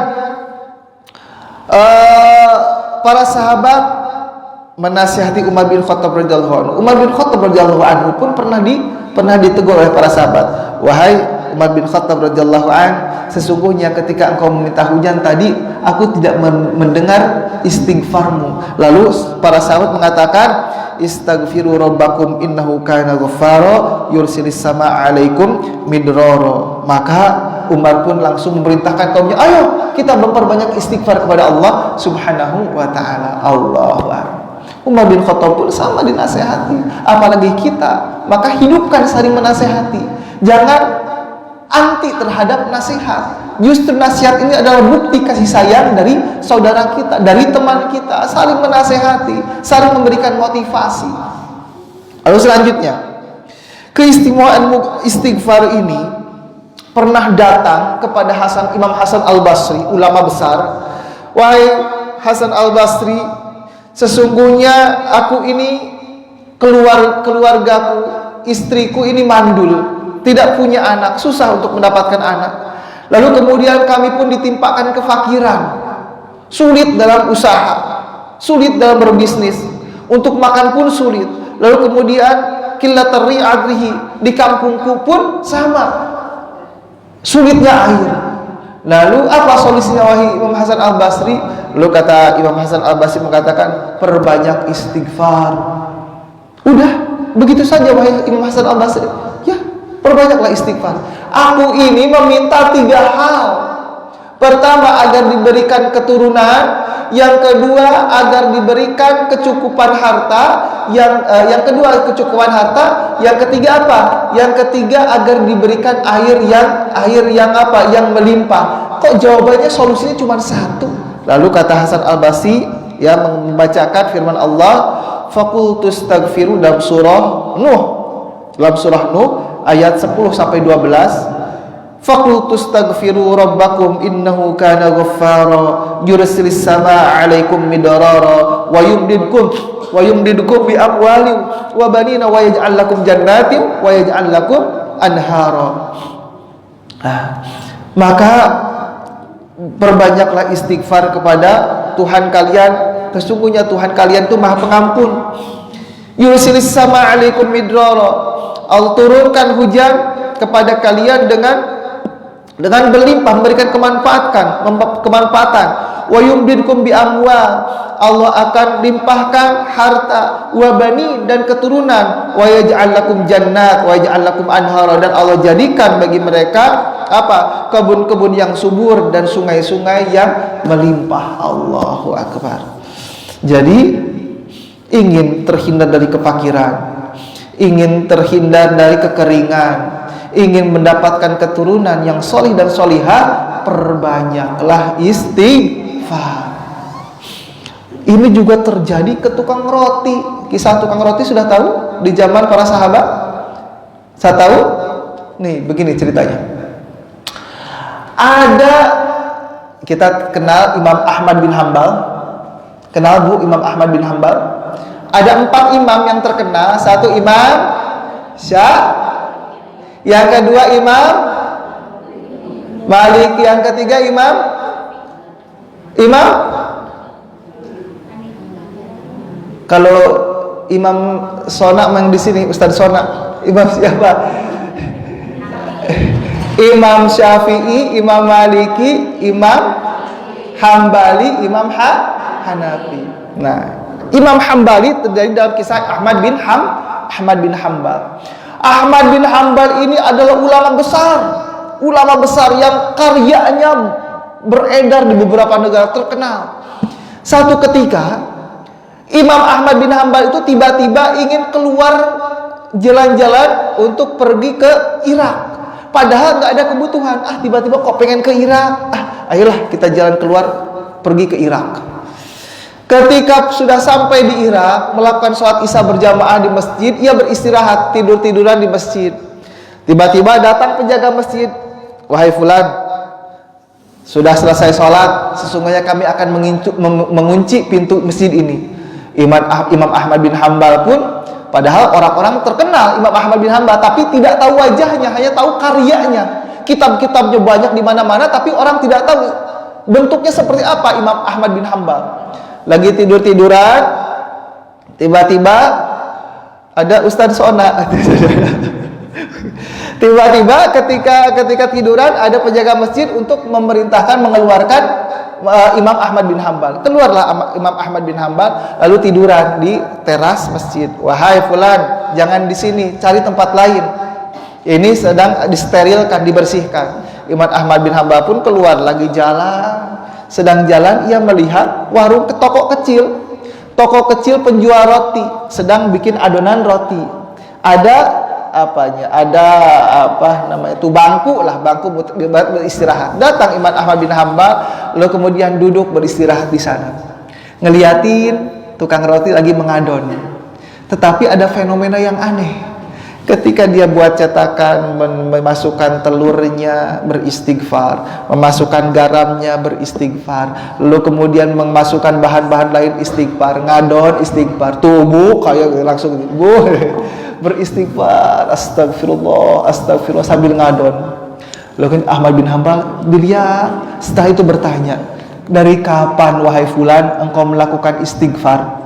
Speaker 1: para sahabat menasihati Umar bin Khattab radhiyallahu anhu. Umar bin Khattab radhiyallahu anhu pun pernah ditegur oleh para sahabat. Wahai Umar bin Khattab radhiyallahu anhu, sesungguhnya ketika engkau meminta hujan tadi, aku tidak mendengar istighfarmu. Lalu para sahabat mengatakan, istaghfiru rabbakum innahu kana ghaffara yursilis sama alaikum midrara. Maka Umar pun langsung memerintahkan kaumnya, ayo kita memperbanyak istighfar kepada Allah Subhanahu wa taala. Allahu akbar. Umar bin Khattab pun sama dinasehati, apalagi kita. Maka hidupkan saling menasehati. Jangan anti terhadap nasihat. Justru nasihat ini adalah bukti kasih sayang dari saudara kita, dari teman kita. Saling menasehati, saling memberikan motivasi. Lalu selanjutnya, keistimewaan istighfar ini pernah datang kepada Imam Hasan Al-Basri, ulama besar. Wahai Hasan Al-Basri, sesungguhnya aku ini keluargaku, istriku ini mandul, tidak punya anak, susah untuk mendapatkan anak. Lalu kemudian kami pun ditimpakan kefakiran, sulit dalam usaha, sulit dalam berbisnis, untuk makan pun sulit. Lalu kemudian qillatur ri'adrihi, di kampungku pun sama, sulitnya air. Lalu apa solusinya wahai Imam Hasan Al-Basri? Lalu kata Imam Hasan Al-Basri mengatakan, perbanyak istighfar. Udah, begitu saja wahai Imam Hasan Al-Basri. Ya, perbanyaklah istighfar. Aku ini meminta 3 hal. Pertama, agar diberikan keturunan. Yang kedua, agar diberikan kecukupan harta. Yang kedua, kecukupan harta. Yang ketiga apa? Yang ketiga, agar diberikan air yang apa? Yang melimpah. Kok jawabannya solusinya cuma 1? Lalu kata Hasan Al-Basri yang membacakan firman Allah, faqultu astaghfiru dalam surah Nuh. Dalam surah Nuh ayat 10 sampai 12. Faqultu astaghfiru rabbakum innahu kana ghaffara yursilis samaa 'alaikum midrara wa yumdidkum bi amwalin wa banina wa yaj'al lakum jannatin wa yaj'al lakum anhara. Maka perbanyaklah istighfar kepada Tuhan kalian, sesungguhnya Tuhan kalian itu Maha Pengampun. Yursilis samaa 'alaikum midrara, Allah turunkan hujan kepada kalian dengan berlimpah, memberikan kemanfaatan. wa yumdidkum bi amwal, Allah akan limpahkan harta, wa bani, dan keturunan, wa yaj'al lakum jannat wa yaj'al lakum anhara, dan Allah jadikan bagi mereka apa? Kebun-kebun yang subur dan sungai-sungai yang melimpah. Allahu akbar. Jadi ingin terhindar dari kefakiran, ingin terhindar dari kekeringan, ingin mendapatkan keturunan yang solih dan solihah, perbanyaklah istighfar. Ini juga terjadi ke tukang roti. Kisah tukang roti sudah tahu di zaman para sahabat? Saya tahu? Nih, begini ceritanya. Ada, kita kenal Imam Ahmad bin Hambal. Kenal Bu Imam Ahmad bin Hambal? Ada 4 imam yang terkenal. 1 Imam Syafi'i, yang kedua Imam Malik, yang ketiga Imam kalau Imam Sona yang di sini, Ustaz Sona, Imam siapa? Imam Syafi'i, Imam Maliki, Imam Hambali, Imam Hanafi. Nah, Imam Hambali terjadi dalam kisah Ahmad bin Hambal. Ahmad bin Hambal ini adalah ulama besar yang karyanya beredar di beberapa negara terkenal. Satu ketika Imam Ahmad bin Hambal itu tiba-tiba ingin keluar jalan-jalan untuk pergi ke Irak. Padahal nggak ada kebutuhan. Tiba-tiba kok pengen ke Irak. Ayolah kita jalan keluar pergi ke Irak. Ketika sudah sampai di Irak, melakukan sholat isya berjamaah di masjid, ia beristirahat, tidur-tiduran di masjid. Tiba-tiba datang penjaga masjid. Wahai fulan, sudah selesai sholat, sesungguhnya kami akan mengunci pintu masjid ini. Imam Ahmad bin Hambal pun, padahal orang-orang terkenal Imam Ahmad bin Hambal, tapi tidak tahu wajahnya, hanya tahu karyanya. Kitab-kitabnya banyak di mana-mana, tapi orang tidak tahu bentuknya seperti apa Imam Ahmad bin Hambal. Lagi tidur-tiduran, tiba-tiba ada Ustaz Sona. Tiba-tiba ketika tiduran, ada penjaga masjid untuk memerintahkan mengeluarkan Imam Ahmad bin Hambal. Keluarlah Imam Ahmad bin Hambal, lalu tiduran di teras masjid. Wahai fulan, jangan di sini, cari tempat lain. Ini sedang disterilkan, dibersihkan. Imam Ahmad bin Hambal pun keluar, lagi jalan. Sedang jalan, ia melihat warung toko kecil penjual roti, sedang bikin adonan roti. Ada bangku beristirahat. Datang Imam Ahmad bin Hambal, lalu kemudian duduk beristirahat di sana. Ngeliatin tukang roti lagi mengadon. Tetapi ada fenomena yang aneh. Ketika dia buat cetakan, memasukkan telurnya beristighfar, memasukkan garamnya beristighfar, lalu kemudian memasukkan bahan-bahan lain istighfar, ngadon istighfar, tubuh kayak langsung beristighfar, astagfirullah sambil ngadon. Lalu Ahmad bin Hambal dilihat, setelah itu bertanya, dari kapan wahai fulan engkau melakukan istighfar?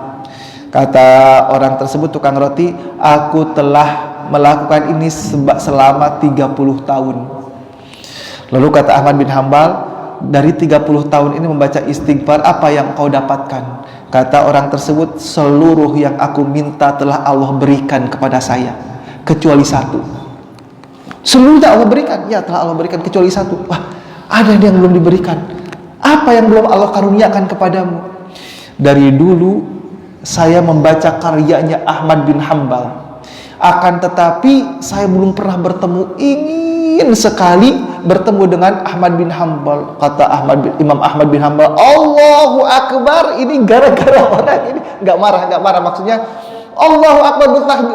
Speaker 1: Kata orang tersebut, tukang roti, aku telah melakukan ini selama 30 tahun. Lalu kata Ahmad bin Hambal, dari 30 tahun ini membaca istighfar, apa yang kau dapatkan? Kata orang tersebut, seluruh yang aku minta telah Allah berikan kepada saya, kecuali 1. Seluruhnya Allah berikan? Ya, telah Allah berikan kecuali 1. Wah, ada yang belum diberikan. Apa yang belum Allah karuniakan kepadamu? Dari dulu saya membaca karyanya Ahmad bin Hambal, akan tetapi saya belum pernah bertemu, ingin sekali bertemu dengan Ahmad bin Hambal. Kata Imam Ahmad bin Hambal, Allahu Akbar. Ini gara-gara orang ini nggak marah, maksudnya Allahu Akbar,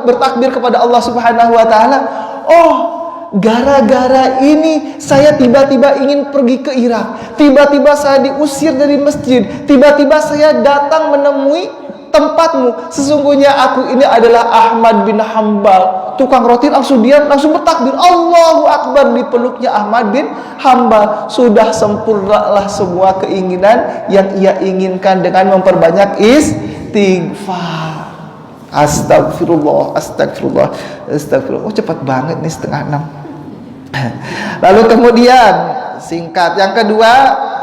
Speaker 1: bertakbir kepada Allah Subhanahu wa taala. Oh, gara-gara ini saya tiba-tiba ingin pergi ke Irak, tiba-tiba saya diusir dari masjid, tiba-tiba saya datang menemui tempatmu. Sesungguhnya aku ini adalah Ahmad bin Hambal. Tukang roti langsung diam, langsung bertakbir, Allahu Akbar. Dipeluknya Ahmad bin Hambal. Sudah sempurnalah semua keinginan yang ia inginkan dengan memperbanyak istighfar. Astagfirullah. Oh, cepat banget nih, 5:30. Lalu kemudian singkat, yang kedua,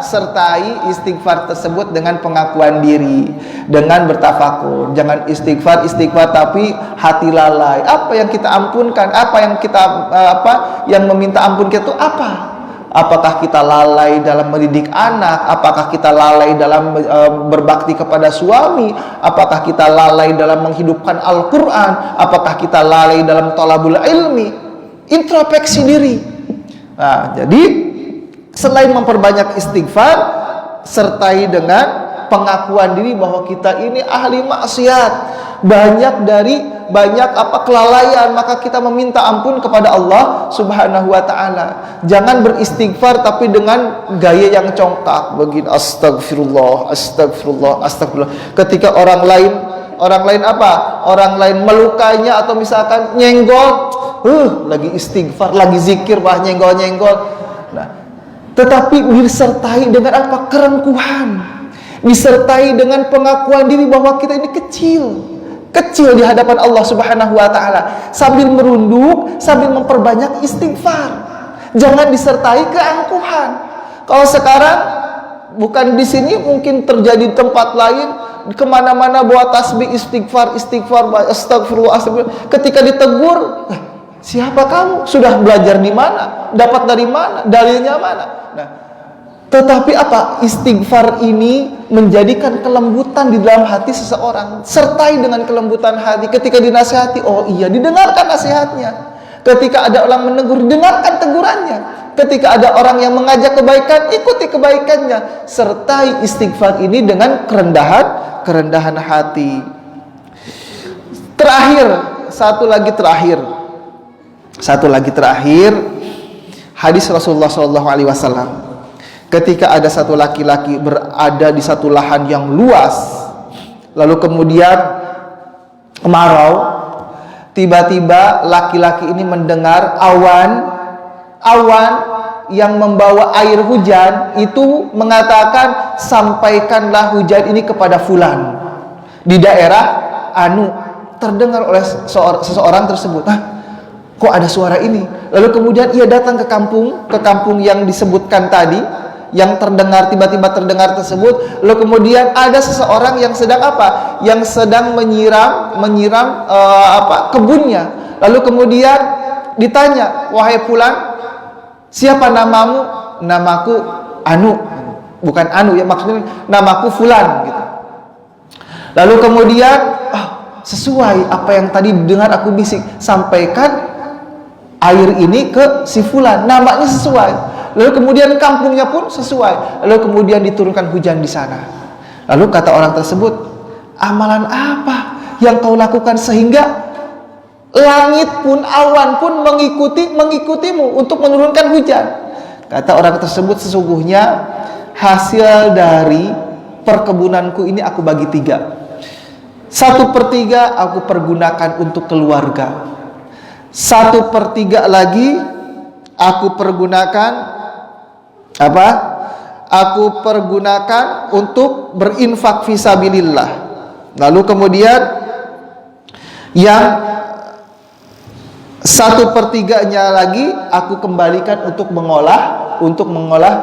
Speaker 1: sertai istighfar tersebut dengan pengakuan diri, dengan bertafakur. Jangan istighfar tapi hati lalai. Apa yang kita ampunkan, apa yang kita yang meminta ampun kita itu apa? Apakah kita lalai dalam mendidik anak? Apakah kita lalai dalam berbakti kepada suami? Apakah kita lalai dalam menghidupkan Al-Quran? Apakah kita lalai dalam thalabul ilmi? Introspeksi diri. Nah, jadi selain memperbanyak istighfar, sertai dengan pengakuan diri bahwa kita ini ahli maksiat, banyak kelalaian, maka kita meminta ampun kepada Allah Subhanahu wa taala. Jangan beristighfar tapi dengan gaya yang congkak, begini astagfirullah, astagfirullah, astagfirullah. Ketika orang lain melukainya atau misalkan nyenggol, lagi istighfar, lagi zikir, nyenggol-nyenggol. Nah, tetapi disertai dengan apa? Kerengkuhan. Disertai dengan pengakuan diri bahwa kita ini kecil di hadapan Allah Subhanahu wa taala, sambil merunduk, sambil memperbanyak istighfar. Jangan disertai keangkuhan. Kalau sekarang bukan di sini, mungkin terjadi di tempat lain, kemana-mana bawa tasbih istighfar, astagfirullah. Ketika ditegur, siapa kamu? Sudah belajar di mana? Dapat dari mana? Dalilnya mana? Nah, tetapi apa? Istighfar ini menjadikan kelembutan di dalam hati seseorang. Sertai dengan kelembutan hati. Ketika dinasihati, oh iya, didengarkan nasihatnya. Ketika ada orang menegur, dengarkan tegurannya. Ketika ada orang yang mengajak kebaikan, ikuti kebaikannya. Sertai istighfar ini dengan kerendahan hati. Satu lagi terakhir, hadis Rasulullah SAW. Ketika ada satu laki-laki berada di satu lahan yang luas, lalu kemudian kemarau, tiba-tiba laki-laki ini mendengar awan yang membawa air hujan itu mengatakan, sampaikanlah hujan ini kepada fulan di daerah anu. Terdengar oleh seseorang tersebut, kok ada suara ini? Lalu kemudian ia datang ke kampung yang disebutkan tadi, yang tiba-tiba terdengar tersebut. Lalu kemudian ada seseorang yang sedang Yang sedang menyiram kebunnya. Lalu kemudian ditanya, wahai fulan, siapa namamu? Namaku Anu. Bukan Anu ya, maksudnya namaku fulan gitu. Lalu kemudian sesuai apa yang tadi dengar aku bisik, sampaikan air ini ke si fulan, namanya sesuai. Lalu kemudian kampungnya pun sesuai. Lalu kemudian diturunkan hujan di sana. Lalu kata orang tersebut, amalan apa yang kau lakukan sehingga langit pun, awan pun mengikutimu untuk menurunkan hujan? Kata orang tersebut, sesungguhnya hasil dari perkebunanku ini aku bagi 3. 1/3 aku pergunakan untuk keluarga. 1/3 lagi aku pergunakan Aku pergunakan untuk berinfak fisabilillah. Lalu kemudian yang 1/3-nya lagi aku kembalikan untuk mengolah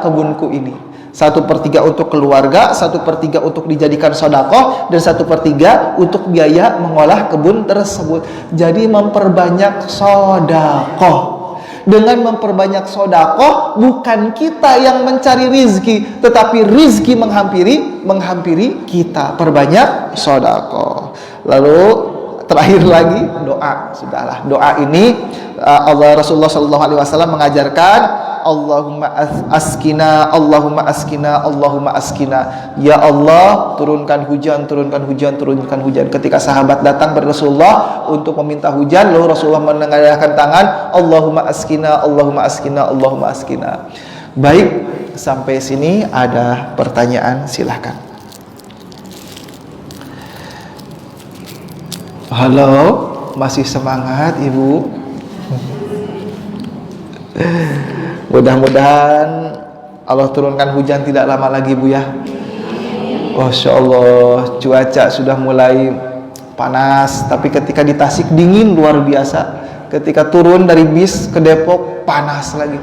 Speaker 1: kebunku ini. 1/3 untuk keluarga, 1/3 untuk dijadikan sedekah, dan 1/3 untuk biaya mengolah kebun tersebut. Jadi memperbanyak sedekah. Dengan memperbanyak sedekah, bukan kita yang mencari rizki, tetapi rizki menghampiri kita. Perbanyak sedekah. Lalu terakhir lagi doa. Sudahlah, doa ini Rasulullah SAW mengajarkan, Allahumma askina, Allahumma askina, Allahumma askina. Ya Allah, turunkan hujan, turunkan hujan, turunkan hujan. Ketika sahabat datang kepada Rasulullah untuk meminta hujan, lalu Rasulullah menengadahkan tangan, Allahumma askina, Allahumma askina, Allahumma askina. Baik, sampai sini ada pertanyaan, silahkan. Halo, masih semangat Ibu? Mudah-mudahan Allah turunkan hujan tidak lama lagi Bu ya. Masya Allah, cuaca sudah mulai panas, tapi ketika di Tasik dingin luar biasa. Ketika turun dari bis ke Depok panas lagi.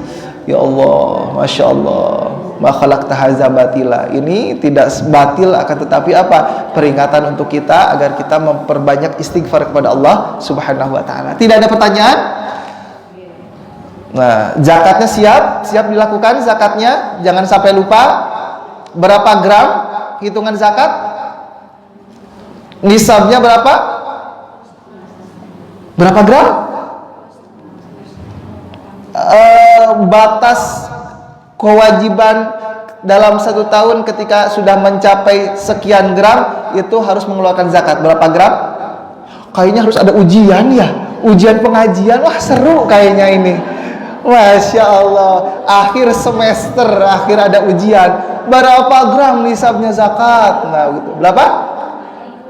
Speaker 1: Ya Allah, Masya Allah, ma khalaqta hadza batila. Ini tidak batil, akan tetapi apa? Peringatan untuk kita agar kita memperbanyak istighfar kepada Allah Subhanahu wa taala. Tidak ada pertanyaan? Nah, zakatnya siap dilakukan zakatnya, jangan sampai lupa. Berapa gram hitungan zakat? Nisabnya berapa? Berapa gram? Batas kewajiban dalam 1 tahun ketika sudah mencapai sekian gram itu harus mengeluarkan zakat. Berapa gram? Kayaknya harus ada ujian ya, ujian pengajian. Wah, seru kayaknya ini. Masya Allah, akhir semester, akhir ada ujian. Berapa gram nisabnya zakat? Nah, gitu. Berapa?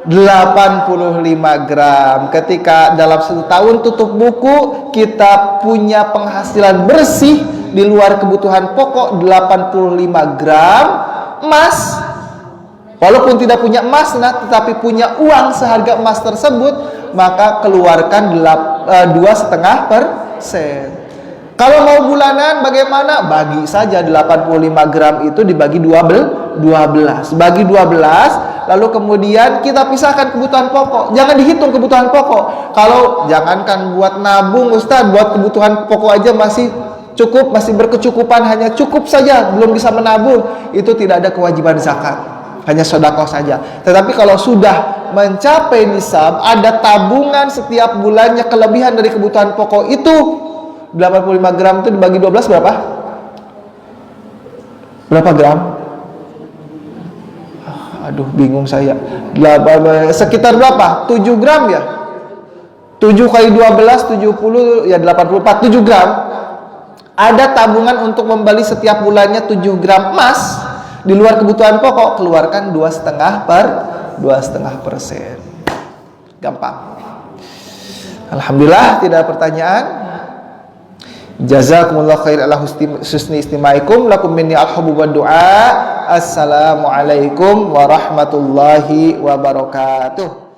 Speaker 1: 85 gram. Ketika dalam 1 tahun tutup buku kita punya penghasilan bersih di luar kebutuhan pokok 85 gram emas, walaupun tidak punya emas, nah, tetapi punya uang seharga emas tersebut, maka keluarkan 2,5%. Kalau mau bulanan bagaimana? Bagi saja 85 gram itu dibagi 12. Bagi 12, lalu kemudian kita pisahkan kebutuhan pokok. Jangan dihitung kebutuhan pokok. Kalau jangankan buat nabung Ustaz, buat kebutuhan pokok aja masih cukup, masih berkecukupan, hanya cukup saja, belum bisa menabung. Itu tidak ada kewajiban zakat, hanya sedekah saja. Tetapi kalau sudah mencapai nisab, ada tabungan setiap bulannya kelebihan dari kebutuhan pokok itu, 85 gram itu dibagi 12 berapa? Berapa gram? Aduh, bingung saya. Sekitar berapa? 7 gram ya? 7 kali 12, 70, ya 84, 7 gram. Ada tabungan untuk membeli setiap bulannya 7 gram emas di luar kebutuhan pokok, keluarkan 2,5%. Gampang. Alhamdulillah, tidak ada pertanyaan. Jazakumullah khair ala husni istimaikum, lakum minni al-hubbu wa du'a. Assalamualaikum warahmatullahi wabarakatuh.